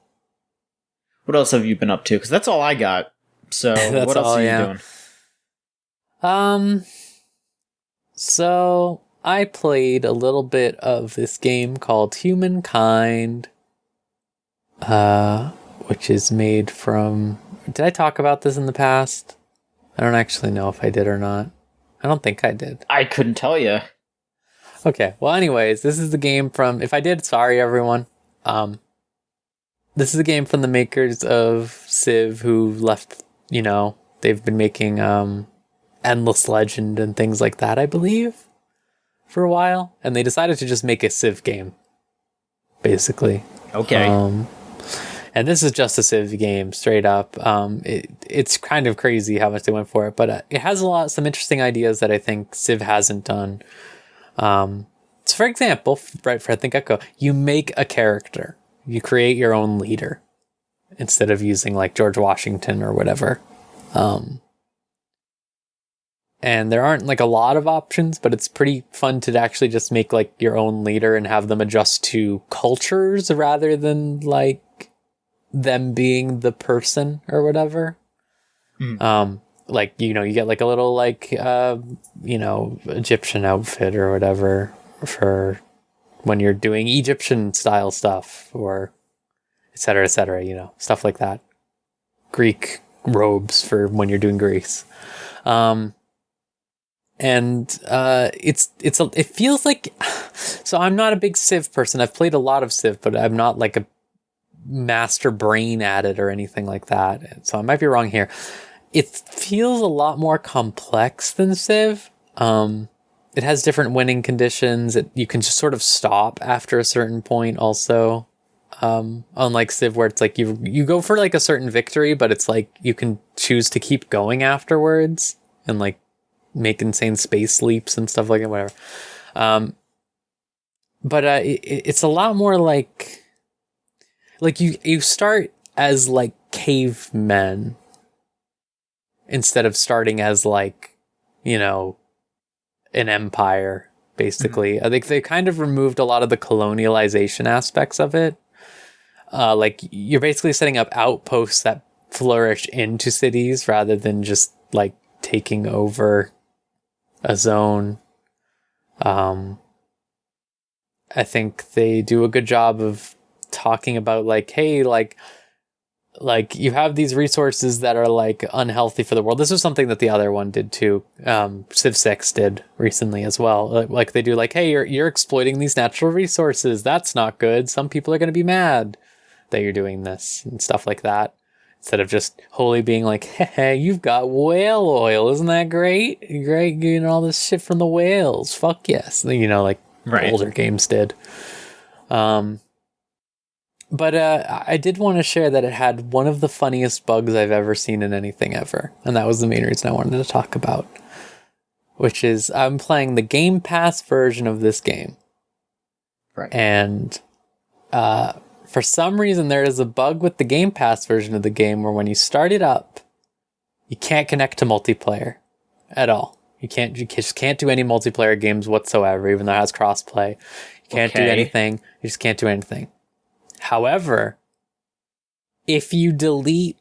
What else have you been up to? Because that's all I got. So what else are you doing? So I played a little bit of this game called Humankind, which is made from... Did I talk about this in the past? I don't actually know if I did or not. I don't think I did. I couldn't tell you. Okay. Well, anyways, this is the game from. If I did, sorry everyone. This is a game from the makers of Civ, who left. They've been making Endless Legend and things like that, I believe, for a while, and they decided to just make a Civ game, basically. Okay. And this is just a Civ game, straight up. It's kind of crazy how much they went for it, but it has some interesting ideas that I think Civ hasn't done. So for example, right for I think Echo, you make a character. You create your own leader instead of using like George Washington or whatever. And there aren't like a lot of options, but it's pretty fun to actually just make like your own leader and have them adjust to cultures rather than like them being the person or whatever. Like, you get like a little like, Egyptian outfit or whatever for when you're doing Egyptian style stuff, or et cetera, stuff like that. Greek robes for when you're doing Greece. And it feels like, so I'm not a big Civ person. I've played a lot of Civ, but I'm not like a master brain at it or anything like that. So I might be wrong here. It feels a lot more complex than Civ. It has different winning conditions. You can just sort of stop after a certain point also. Unlike Civ, where it's like you go for like a certain victory, but it's like you can choose to keep going afterwards and like make insane space leaps and stuff like that, whatever. But it's a lot more like you start as like cavemen instead of starting as like, an empire, basically. Mm-hmm. I think they kind of removed a lot of the colonialization aspects of it. Like you're basically setting up outposts that flourish into cities rather than just like taking over a zone. I think they do a good job of talking about like, hey, like you have these resources that are like unhealthy for the world. This is something that the other one did too. Civ 6 did recently as well. Like they do like, hey, you're exploiting these natural resources. That's not good. Some people are going to be mad that you're doing this and stuff like that. Instead of just wholly being like, hey, you've got whale oil. Isn't that great? Great, getting all this shit from the whales. Fuck yes. Like right. Older games did. But I did want to share that it had one of the funniest bugs I've ever seen in anything ever. And that was the main reason I wanted to talk about. Which is, I'm playing the Game Pass version of this game. Right. And for some reason, there is a bug with the Game Pass version of the game where when you start it up, you can't connect to multiplayer at all. You just can't do any multiplayer games whatsoever, even though it has crossplay. You can't do anything. You just can't do anything. However, if you delete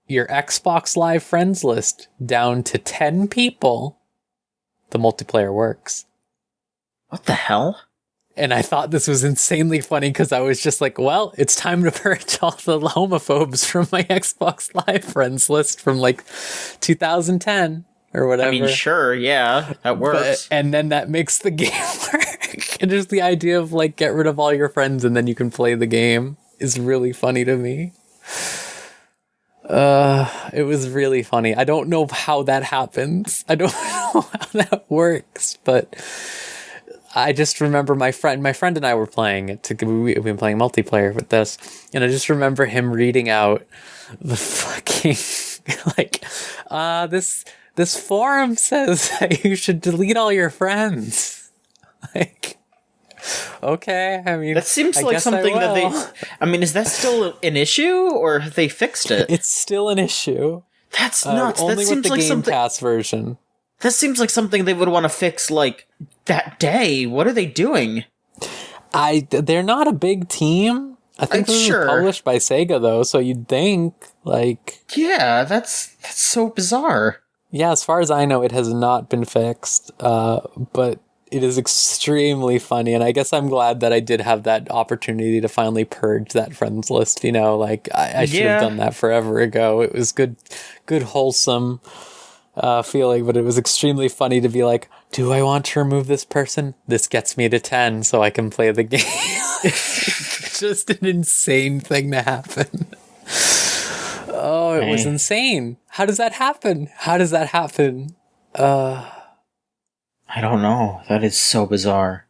your Xbox Live friends list down to 10 people, the multiplayer works. What the hell? And I thought this was insanely funny because I was just like, well, it's time to purge all the homophobes from my Xbox Live friends list from like 2010 or whatever. I mean, sure, yeah, that works. And then that makes the game work. And just the idea of like, get rid of all your friends and then you can play the game is really funny to me. It was really funny. I don't know how that happens. I don't know how that works, but I just remember my friend and I were playing it. We've been playing multiplayer with this, and I just remember him reading out the fucking like, this forum says that you should delete all your friends. Like, okay, I mean, that seems like something that they. I mean, is that still an issue, or have they fixed it? It's still an issue. That's nuts. Only that seems with the like Game something. Pass version. That seems like something they would want to fix like that day. What are they doing? They're not a big team. I think this is published by Sega though, so you'd think like. Yeah, that's so bizarre. Yeah, as far as I know, it has not been fixed. But it is extremely funny, and I guess I'm glad that I did have that opportunity to finally purge that friends list. Like I should have done that forever ago. It was good, wholesome feeling, but it was extremely funny to be like, do I want to remove this person? This gets me to 10 so I can play the game. It's just an insane thing to happen. Oh, it was insane. How does that happen? I don't know. That is so bizarre.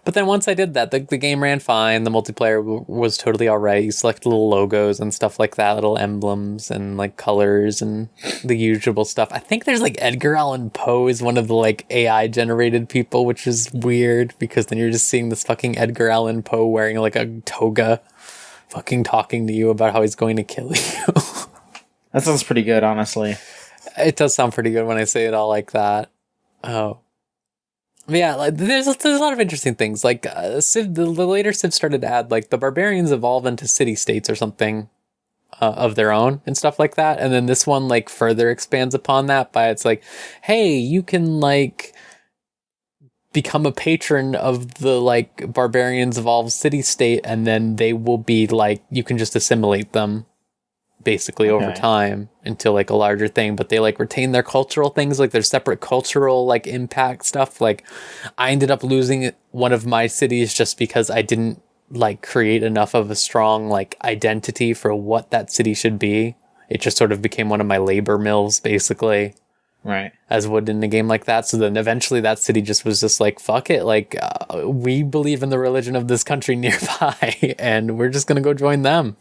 But then once I did that, the game ran fine. The multiplayer was totally all right. You select little logos and stuff like that, little emblems and like colors and the usual stuff. I think there's like Edgar Allan Poe is one of the like AI generated people, which is weird because then you're just seeing this fucking Edgar Allan Poe wearing like a toga fucking talking to you about how he's going to kill you. That sounds pretty good, honestly. It does sound pretty good when I say it all like that. Oh. But yeah, like there's a lot of interesting things. Like Civ, the later Civ started to add like the barbarians evolve into city states or something of their own and stuff like that. And then this one like further expands upon that by it's like, hey, you can like become a patron of the like barbarians evolve city state, and then they will be like you can just assimilate them basically over time into like a larger thing, but they like retain their cultural things, like their separate cultural like impact stuff. Like I ended up losing one of my cities just because I didn't like create enough of a strong like identity for what that city should be. It just sort of became one of my labor mills basically, right, as would in a game like that. So then eventually that city just was just like, fuck it, like we believe in the religion of this country nearby and we're just gonna go join them.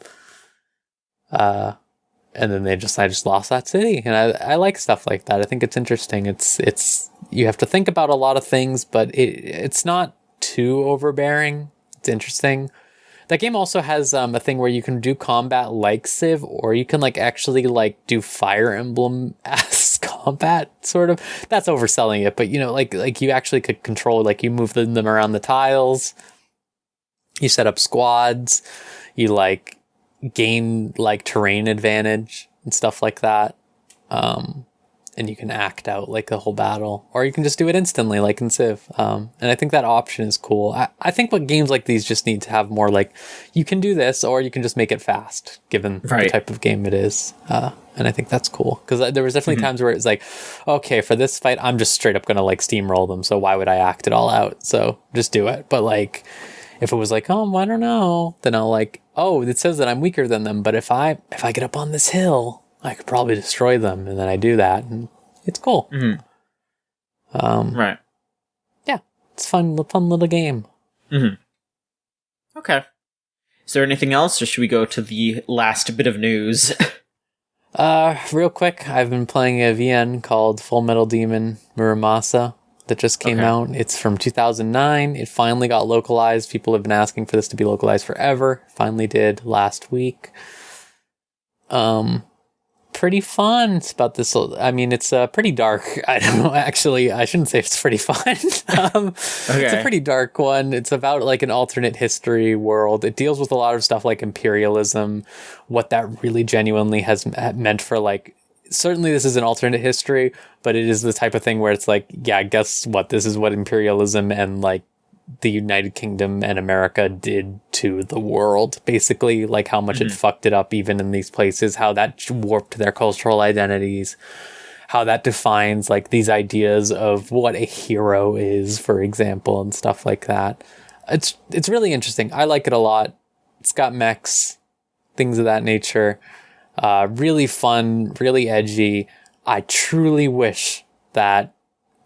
And then I just lost that city. And I like stuff like that. I think it's interesting. It's you have to think about a lot of things, but it's not too overbearing. It's interesting. That game also has a thing where you can do combat like Civ, or you can like actually like do Fire Emblem-esque combat, sort of. That's overselling it, but you know, like you actually could control, like you move them around the tiles, you set up squads, you like gain like terrain advantage and stuff like that, and you can act out like the whole battle, or you can just do it instantly like in Civ, and I think that option is cool. I think what games like these just need to have more like you can do this, or you can just make it fast given the type of game it is, and I think that's cool because there was definitely times where it's like, okay, for this fight I'm just straight up gonna like steamroll them, so why would I act it all out? So just do it. But like if it was like, oh, I don't know, then I'll like, oh, it says that I'm weaker than them, but if I get up on this hill, I could probably destroy them, and then I do that, and it's cool. Right. Yeah, it's fun little game. Okay. Is there anything else, or should we go to the last bit of news? Real quick, I've been playing a VN called Full Metal Demon Muramasa. That just came out. It's from 2009. It finally got localized. People have been asking for this to be localized forever. Finally did last week. Pretty fun. It's about this. I mean, it's pretty dark. I don't know. Actually, I shouldn't say it's pretty fun. It's a pretty dark one. It's about like an alternate history world. It deals with a lot of stuff like imperialism, what that really genuinely has meant for like. Certainly this is an alternate history, but it is the type of thing where it's like, yeah, guess what? This is what imperialism and like the United Kingdom and America did to the world, basically, like how much it fucked it up even in these places, how that warped their cultural identities, how that defines like these ideas of what a hero is, for example, and stuff like that. It's really interesting. I like it a lot. It's got mechs, things of that nature. Really fun, really edgy. I truly wish that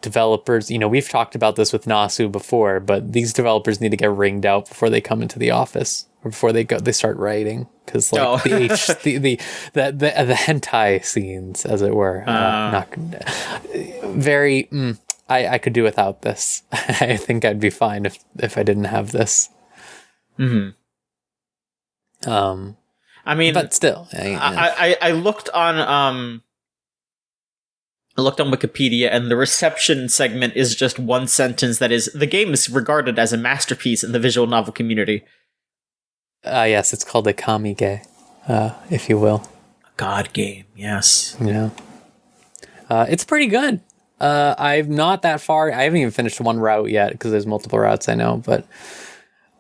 developers, you know, we've talked about this with Nasu before, but these developers need to get ringed out before they come into the office or before they start writing, because like the hentai scenes, as it were, not very. I could do without this. I think I'd be fine if I didn't have this. I mean, but still, I looked on Wikipedia, and the reception segment is just one sentence that is, the game is regarded as a masterpiece in the visual novel community. Yes, it's called a kamige, if you will. A god game, yes. Yeah. It's pretty good. I'm not that far. I haven't even finished one route yet, because there's multiple routes, I know, but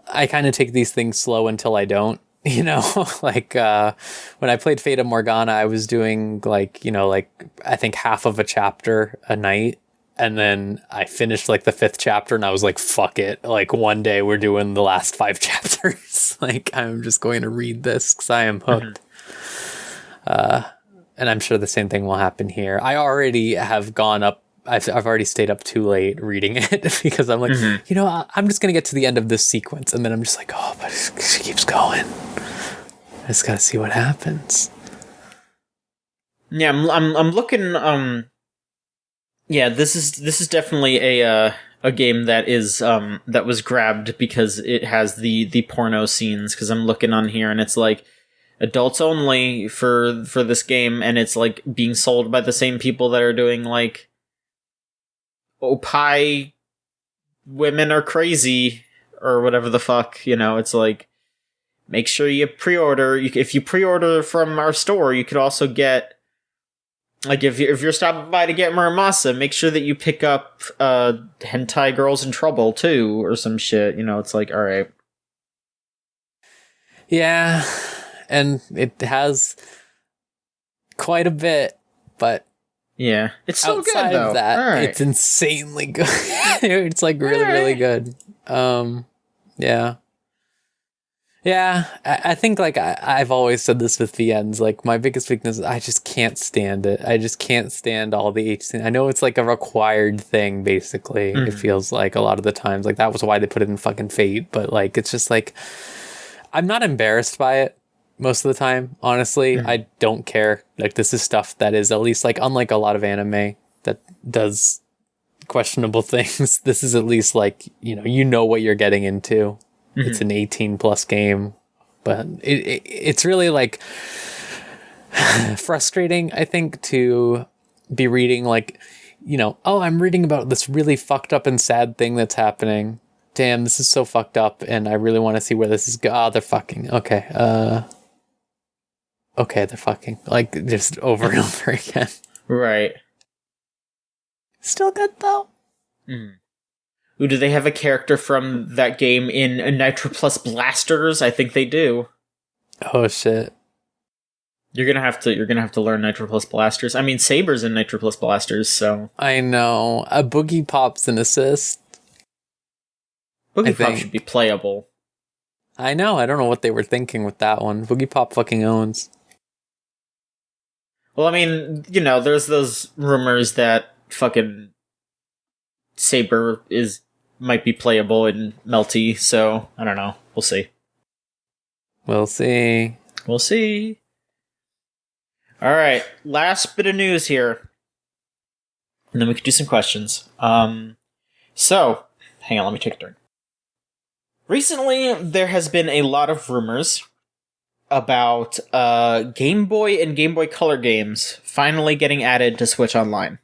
I kind of take these things slow until I don't. you know, like when I played Fata Morgana, I was doing like, you know, like I think half of a chapter a night. And then I finished like the 5th chapter and I was like, fuck it. Like one day we're doing the last 5 chapters. Like I'm just going to read this because I am hooked. And I'm sure the same thing will happen here. I already have gone up. I've already stayed up too late reading it because I'm like, you know, I'm just going to get to the end of this sequence. And then I'm just like, oh, but it keeps going. I just got to see what happens. Yeah, I'm looking. Yeah, this is definitely a game that is that was grabbed because it has the porno scenes. Because I'm looking on here and it's like adults only for this game, and it's like being sold by the same people that are doing like Opie women are crazy or whatever the fuck. You know, it's like make sure you pre-order. If you pre-order from our store, you could also get. Like, if you're stopping by to get Muramasa, make sure that you pick up Hentai Girls in Trouble, too, or some shit. You know, it's like, alright. Yeah, and it has quite a bit, but... Yeah, it's so good, though. Outside of that, right. It's insanely good. It's, like, really, really good. Yeah. Yeah, I think, like, I've always said this with VNs, like, my biggest weakness is I just can't stand it. I just can't stand all the HC. I know it's, like, a required thing, basically, it feels like a lot of the times. Like, that was why they put it in fucking Fate, but, like, it's just, like, I'm not embarrassed by it most of the time, honestly. I don't care. Like, this is stuff that is at least, like, unlike a lot of anime that does questionable things, this is at least, like, you know what you're getting into. It's an 18 plus game, but it's really like frustrating, I think, to be reading like, oh, I'm reading about this really fucked up and sad thing that's happening. Damn, this is so fucked up, and I really want to see where this is going. Oh, they're fucking. Okay. Okay, they're fucking. Like, just over and over again. Right. Still good, though. Ooh, do they have a character from that game in Nitro Plus Blasters? I think they do. Oh shit! You're gonna have to learn Nitro Plus Blasters. I mean, Saber's in Nitro Plus Blasters, so I know a Boogie Pop's an assist. Boogie Pop should be playable. I know. I don't know what they were thinking with that one. Boogie Pop fucking owns. Well, I mean, there's those rumors that fucking Saber might be playable in Melty, so I don't know. We'll see. We'll see. Alright, last bit of news here. And then we can do some questions. So, hang on, let me take a turn. Recently, there has been a lot of rumors about Game Boy and Game Boy Color games finally getting added to Switch Online.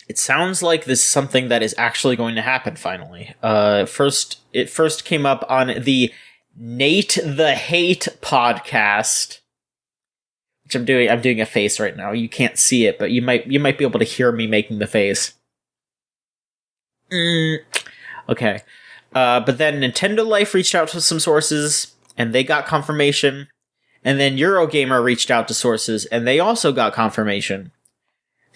It sounds like this is something that is actually going to happen finally. It first came up on the Nate the Hate podcast, which I'm doing a face right now. You can't see it, but you might be able to hear me making the face. Okay. But then Nintendo Life reached out to some sources, and they got confirmation. And then Eurogamer reached out to sources, and they also got confirmation.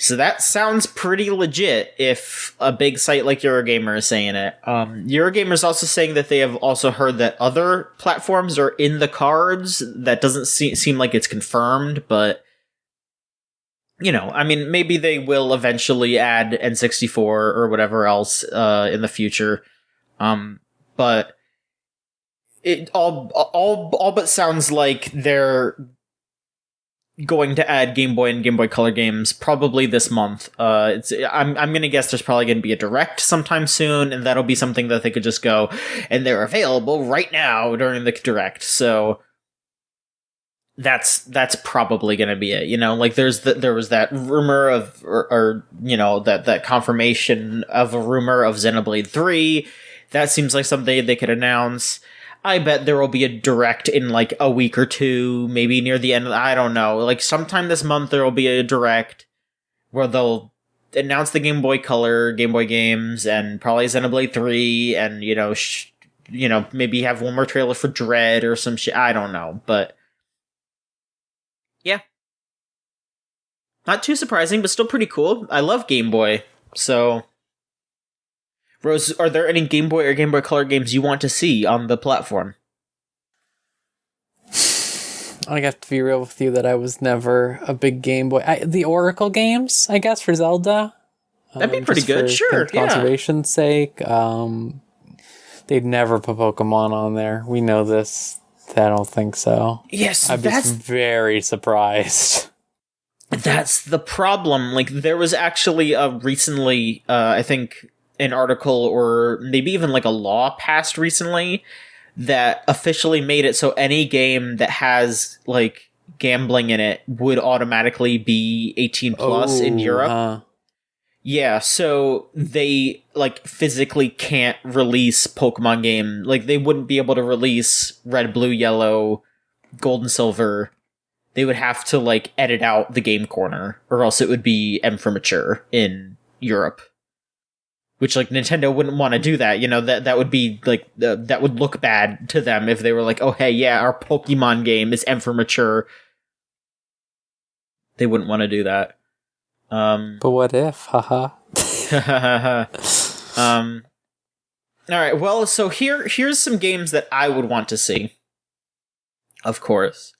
So that sounds pretty legit if a big site like Eurogamer is saying it. Eurogamer is also saying that they have also heard that other platforms are in the cards. That doesn't seem like it's confirmed, but I mean, maybe they will eventually add N64 or whatever else in the future. But it all but sounds like they're going to add Game Boy and Game Boy Color games probably this month. I'm gonna guess there's probably gonna be a direct sometime soon, and that'll be something that they could just go, and they're available right now during the direct. So that's probably gonna be it. Like there was that rumor of or that confirmation of a rumor of Xenoblade 3. That seems like something they could announce. I bet there will be a direct in like a week or two, maybe near the end of I don't know. Like sometime this month there will be a direct where they'll announce the Game Boy Color, Game Boy games, and probably Xenoblade 3, and maybe have one more trailer for Dread or some shit. I don't know, but yeah. Not too surprising, but still pretty cool. I love Game Boy, so... Rose, are there any Game Boy or Game Boy Color games you want to see on the platform? I have to be real with you that I was never a big Game Boy. The Oracle games, I guess, for Zelda. That'd be pretty good, sure, yeah. Conservation's sake. They'd never put Pokemon on there. We know this. I don't think so. Yes, I'd be very surprised. That's the problem. Like, there was actually recently, I think, an article or maybe even like a law passed recently that officially made it so any game that has like gambling in it would automatically be 18 plus in Europe. Yeah, so they like physically can't release Pokemon game. Like, they wouldn't be able to release Red, Blue, Yellow, Gold, and Silver. They would have to like edit out the game corner, or else it would be M for mature in Europe. Which, like, Nintendo wouldn't want to do that, that would be, like, that would look bad to them if they were like, oh, hey, yeah, our Pokemon game is M for mature. They wouldn't want to do that. But what if? Haha. Alright, well, so here's some games that I would want to see. Of course.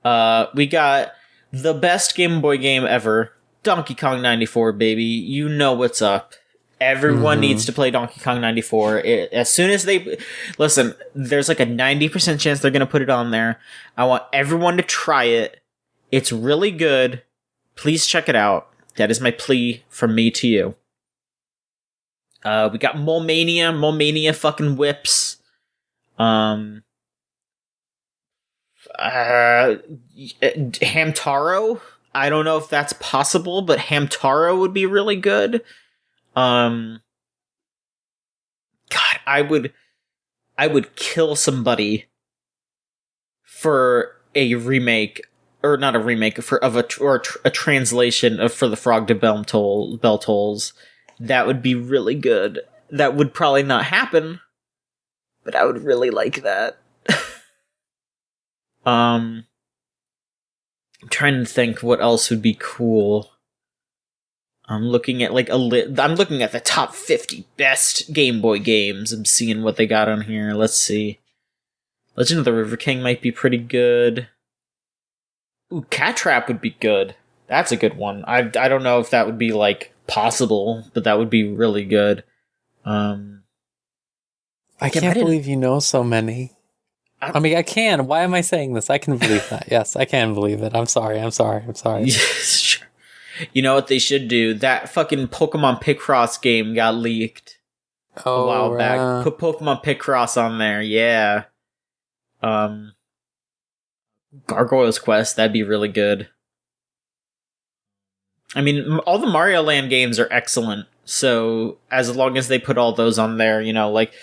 We got the best Game Boy game ever, Donkey Kong 94, baby. You know what's up. Everyone needs to play Donkey Kong 94. As soon as they... Listen, there's like a 90% chance they're going to put it on there. I want everyone to try it. It's really good. Please check it out. That is my plea from me to you. We got Mole Mania. Mole Mania fucking whips. Hamtaro? I don't know if that's possible, but Hamtaro would be really good. God, I would kill somebody for a remake, or not a remake, or a translation of For the Frog to Bell Tolls. That would be really good. That would probably not happen, but I would really like that. I'm trying to think what else would be cool. I'm looking at I'm looking at the top 50 best Game Boy games. I'm seeing what they got on here. Let's see. Legend of the River King might be pretty good. Ooh, Cat Trap would be good. That's a good one. I don't know if that would be like possible, but that would be really good. I can't believe you know so many. I mean, I can. Why am I saying this? I can believe that. Yes, I can believe it. I'm sorry. Sure. You know what they should do? That fucking Pokemon Picross game got leaked a while back. Put Pokemon Picross on there, yeah. Gargoyle's Quest, that'd be really good. I mean, all the Mario Land games are excellent, so as long as they put all those on there, like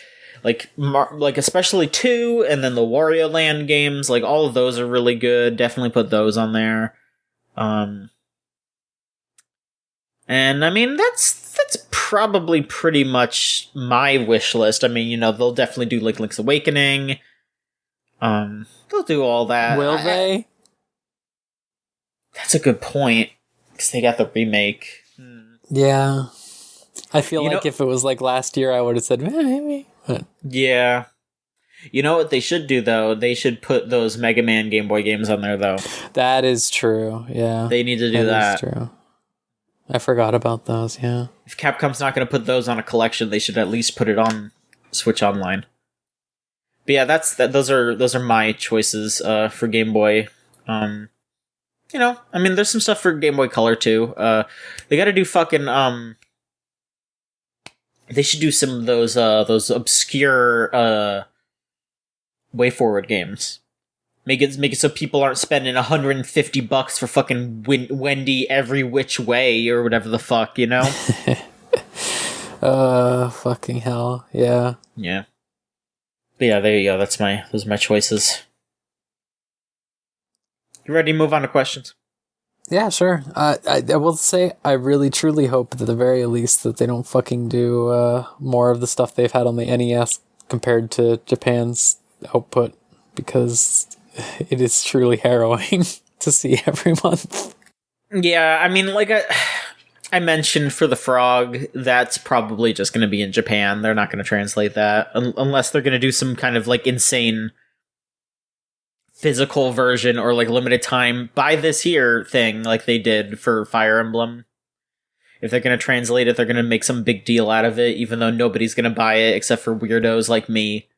especially 2, and then the Wario Land games, like all of those are really good. Definitely put those on there. And I mean, that's probably pretty much my wish list. I mean, they'll definitely do like Link's Awakening. They'll do all that. Will they? That's a good point, because they got the remake. Yeah. I feel like if it was like last year, I would have said, maybe. Yeah. You know what they should do, though? They should put those Mega Man Game Boy games on there, though. That is true, yeah. They need to do that. That is true. I forgot about those, yeah. If Capcom's not going to put those on a collection, they should at least put it on Switch Online. But yeah, those are my choices for Game Boy. I mean, there's some stuff for Game Boy Color too. They got to do fucking they should do some of those obscure Way Forward games. Make it so people aren't spending $150 for fucking Wendy Every Which Way or whatever the fuck, fucking hell, yeah. Yeah. But yeah, there you go. Those are my choices. You ready to move on to questions? Yeah, sure. I will say, I really truly hope, at the very least, that they don't fucking do more of the stuff they've had on the NES compared to Japan's output, because it is truly harrowing to see every month. Yeah, I mean, like I mentioned for the frog, that's probably just going to be in Japan. They're not going to translate that unless they're going to do some kind of like insane physical version or like limited time buy this here thing like they did for Fire Emblem. If they're going to translate it, they're going to make some big deal out of it, even though nobody's going to buy it except for weirdos like me.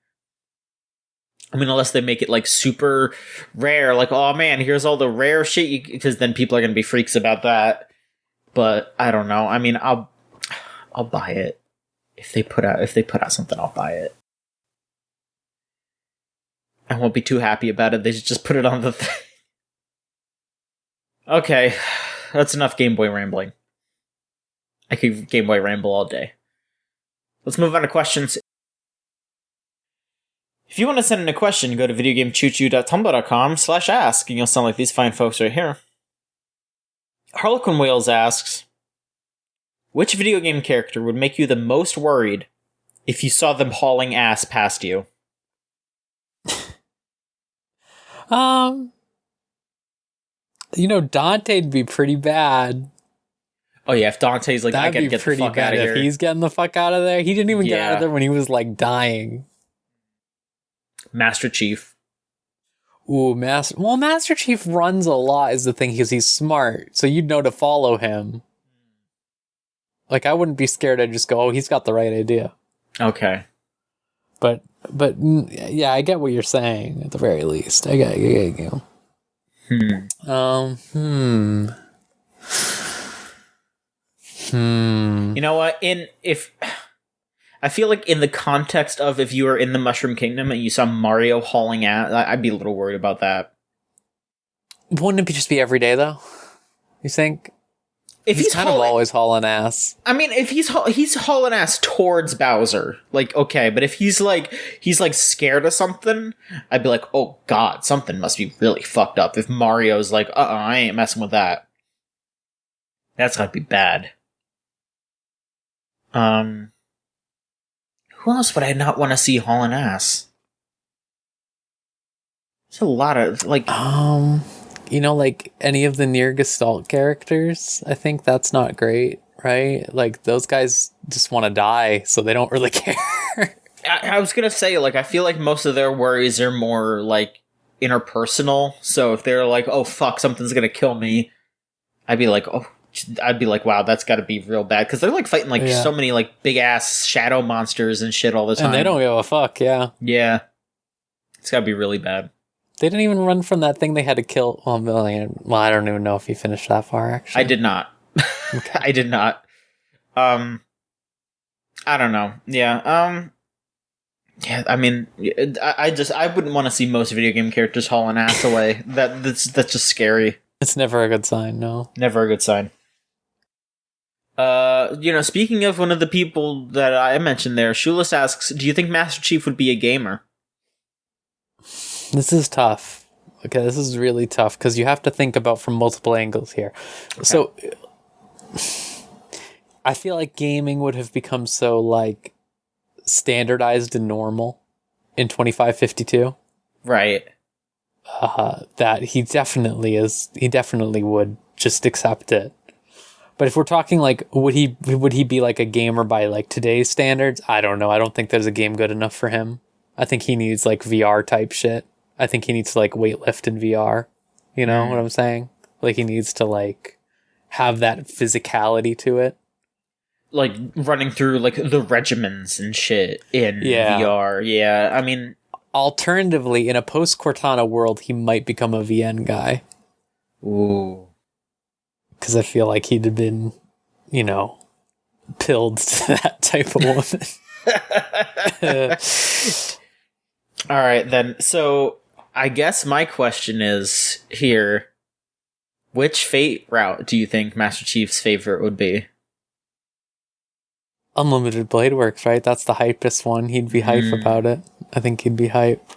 I mean, unless they make it like super rare, like, oh man, here's all the rare shit, because then people are going to be freaks about that. But I don't know. I mean, I'll buy it if they put out something. I'll buy it. I won't be too happy about it. They should just put it on the thing. Okay, that's enough Game Boy rambling. I could Game Boy ramble all day. Let's move on to questions. If you want to send in a question, go to videogamechoochoo.tumblr.com/ask, and you'll sound like these fine folks right here. Harlequin Wales asks, which video game character would make you the most worried if you saw them hauling ass past you? Dante'd be pretty bad. Oh yeah, if Dante's like, that'd I gotta get the fuck out of here. If he's getting the fuck out of there. He didn't even get out of there when he was like dying. Master Chief. Ooh, Master Chief runs a lot is the thing, because he's smart, so you'd know to follow him. Like, I wouldn't be scared. I'd just go, oh, he's got the right idea. Okay. But yeah, I get what you're saying at the very least. I get you. You know what? I feel like in the context of if you were in the Mushroom Kingdom and you saw Mario hauling ass, I'd be a little worried about that. Wouldn't it just be every day though? You think? If he's kind of always hauling ass. I mean, if he's hauling ass towards Bowser, like, okay, but if he's scared of something, I'd be like, oh god, something must be really fucked up. If Mario's like, I ain't messing with that. That's gotta be bad. Who else would I not want to see hauling ass? There's a lot of, like... like any of the Nier Gestalt characters, I think that's not great, right? Like, those guys just want to die, so they don't really care. I was gonna say, like, I feel like most of their worries are more, like, interpersonal, so if they're like, oh fuck, something's gonna kill me, I'd be like, wow, that's gotta be real bad, because they're, like, fighting, like, so many, like, big-ass shadow monsters and shit all the time. And they don't give a fuck, yeah. Yeah. It's gotta be really bad. They didn't even run from that thing they had to kill. Well, I don't even know if he finished that far, actually. I did not. Okay. I did not. I don't know. Yeah. Yeah, I mean, I wouldn't want to see most video game characters hauling ass away. That's just scary. It's never a good sign, no. Never a good sign. Speaking of one of the people that I mentioned there, Shulis asks, do you think Master Chief would be a gamer? This is tough. Okay, this is really tough, because you have to think about from multiple angles here. Okay. So, I feel like gaming would have become so, like, standardized and normal in 2552. Right. That he definitely would just accept it. But if we're talking, like, would he be, like, a gamer by, like, today's standards? I don't know. I don't think there's a game good enough for him. I think he needs, like, VR type shit. I think he needs to, like, weightlift in VR. You know what I'm saying? Like, he needs to, like, have that physicality to it. Like, running through, like, the regimens and shit in VR. Yeah, I mean... Alternatively, in a post-Cortana world, he might become a VN guy. Ooh. Because I feel like he'd have been, pilled to that type of woman. All right, then. So, I guess my question is here, which Fate route do you think Master Chief's favorite would be? Unlimited Blade Works, right? That's the hypest one. He'd be hype about it. I think he'd be hype.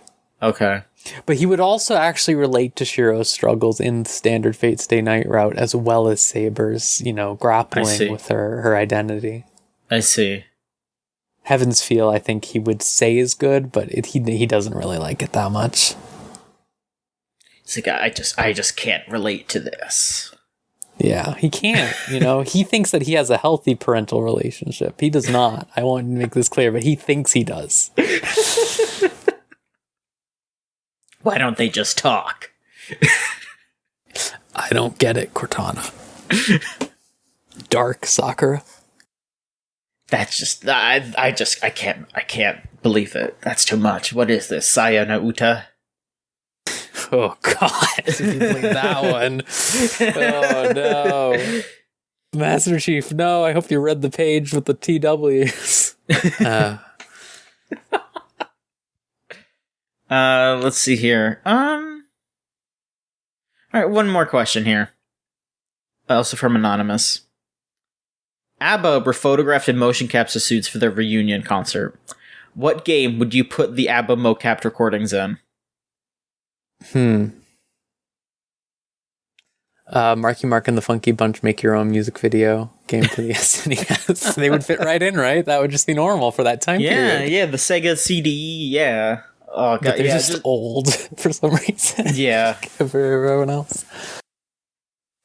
Okay. But he would also actually relate to Shiro's struggles in the standard Fate Stay Night route, as well as Saber's, grappling with her identity. I see. Heaven's Feel, I think he would say is good, but he doesn't really like it that much. He's like, I just can't relate to this. Yeah, he can't, he thinks that he has a healthy parental relationship. He does not. I want to make this clear, but he thinks he does. Why don't they just talk? I don't get it, Cortana. Dark Sakura. That's just, I can't believe it. That's too much. What is this, Sayana Uta? Oh, God. If you played that one. Oh, no. Master Chief, no, I hope you read the page with the TWs. Let's see here. Alright, one more question here. Also from Anonymous. ABBA were photographed in motion capture suits for their reunion concert. What game would you put the ABBA mocapped recordings in? Marky Mark and the Funky Bunch make your own music video game for the SNES. They would fit right in, right? That would just be normal for that time period. Yeah, the Sega CD, yeah. Oh, God, but they're just old for some reason. Yeah. For everyone else.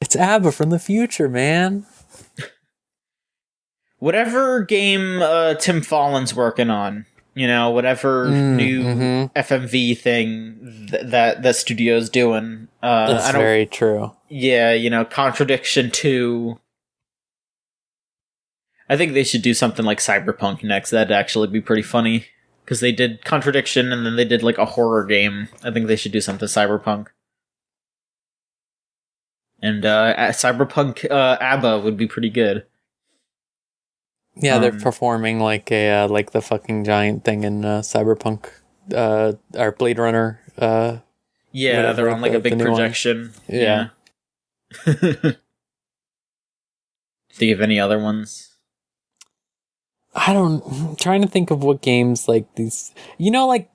It's ABBA from the future, man. Whatever game Tim Follin's working on, whatever new FMV thing that studio's doing. That's very true. Yeah, Contradiction 2. I think they should do something like Cyberpunk next. That'd actually be pretty funny. Because they did Contradiction and then they did like a horror game. I think they should do something Cyberpunk. And Cyberpunk ABBA would be pretty good. Yeah, they're performing like a like the fucking giant thing in Cyberpunk or Blade Runner. Yeah, they're on like a big projection. Yeah. Think of any other ones? I'm trying to think of what games like these. Like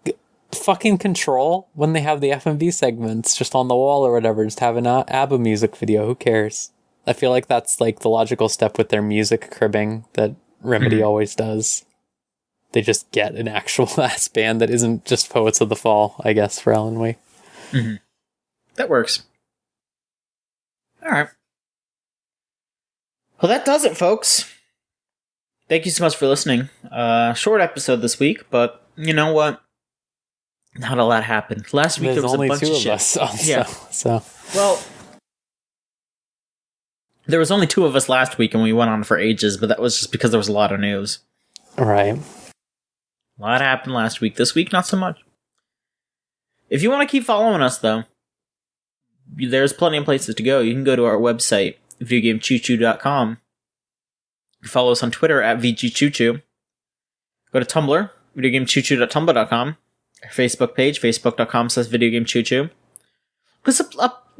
fucking Control, when they have the FMV segments just on the wall or whatever, just have an ABBA music video. Who cares? I feel like that's like the logical step with their music cribbing that Remedy always does. They just get an actual ass band that isn't just Poets of the Fall, I guess, for Alan Wake. Mm-hmm. That works. Alright. Well, that does it, folks. Thank you so much for listening. Short episode this week, but you know what? Not a lot happened. Last week there was only a bunch of shit. Us also, so. Well, there was only 2 of us last week and we went on for ages, but that was just because there was a lot of news. Right. A lot happened last week. This week, not so much. If you want to keep following us, though, there's plenty of places to go. You can go to our website, videogamechoochoo.com. Follow us on Twitter at VGChoochoo. Go to Tumblr, videogamechoochoo.tumblr.com. Our Facebook page, facebook.com/videogamechoochoo.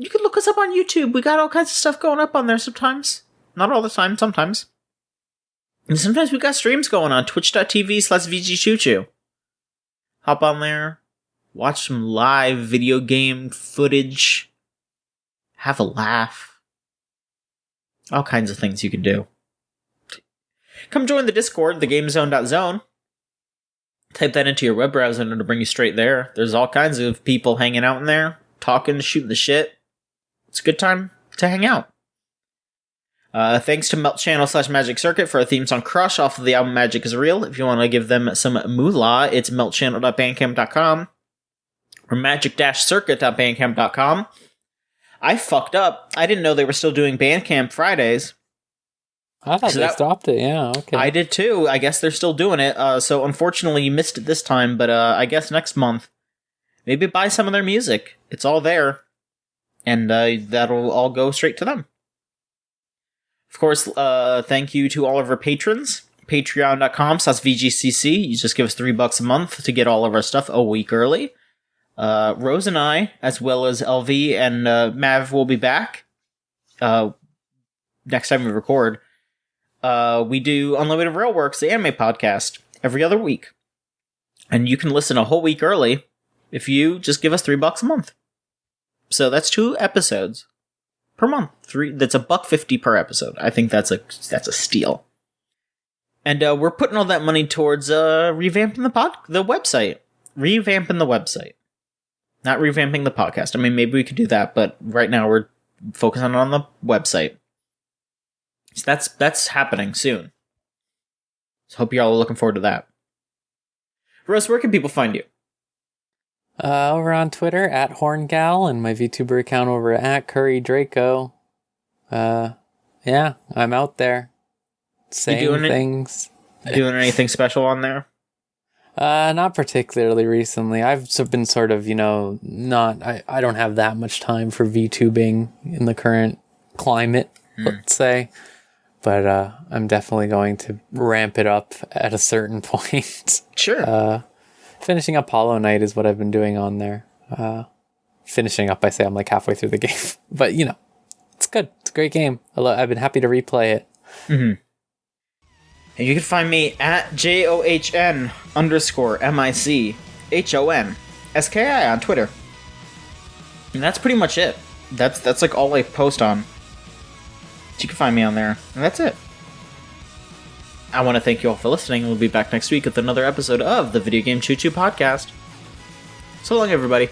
You can look us up on YouTube. We got all kinds of stuff going up on there sometimes. Not all the time, sometimes. And sometimes we got streams going on, twitch.tv/VGChoochoo. Hop on there, watch some live video game footage, have a laugh. All kinds of things you can do. Come join the Discord, thegamezone.zone. Type that into your web browser and it'll bring you straight there. There's all kinds of people hanging out in there, talking, shooting the shit. It's a good time to hang out. Thanks to Melt Channel/Magic Circuit for our theme song Crush off of the album Magic is Real. If you want to give them some moolah, it's meltchannel.bandcamp.com or magic-circuit.bandcamp.com. I fucked up. I didn't know they were still doing Bandcamp Fridays. I thought they stopped it, yeah, okay. I did too. I guess they're still doing it. So unfortunately you missed it this time, but I guess next month, maybe buy some of their music. It's all there. And that'll all go straight to them. Of course, thank you to all of our patrons. Patreon.com/VGCC. You just give us $3 a month to get all of our stuff a week early. Rose and I, as well as LV and Mav, will be back next time we record. We do Unlimited Railworks, the anime podcast, every other week. And you can listen a whole week early if you just give us $3 a month. So that's 2 episodes per month. That's $1.50 per episode. I think that's a steal. And we're putting all that money towards revamping the website. Revamping the website. Not revamping the podcast. I mean, maybe we could do that, but right now we're focusing on the website. So that's happening soon. So hope y'all are looking forward to that. Russ, where can people find you? Over on Twitter at HornGal and my VTuber account over at CurryDraco. Yeah, I'm out there saying things. Doing anything special on there? Not particularly recently. I've been sort of, I don't have that much time for VTubing in the current climate, let's say. But I'm definitely going to ramp it up at a certain point. Sure. Finishing up Hollow Knight is what I've been doing on there. Finishing up, I say I'm like halfway through the game. But, it's good. It's a great game. I've been happy to replay it. Mm-hmm. And you can find me at JOHN_MICHONSKI on Twitter. And that's pretty much it. That's like all I post on. So you can find me on there. And that's it. I want to thank you all for listening. We'll be back next week with another episode of the Video Game Choo Choo Podcast. So long, everybody.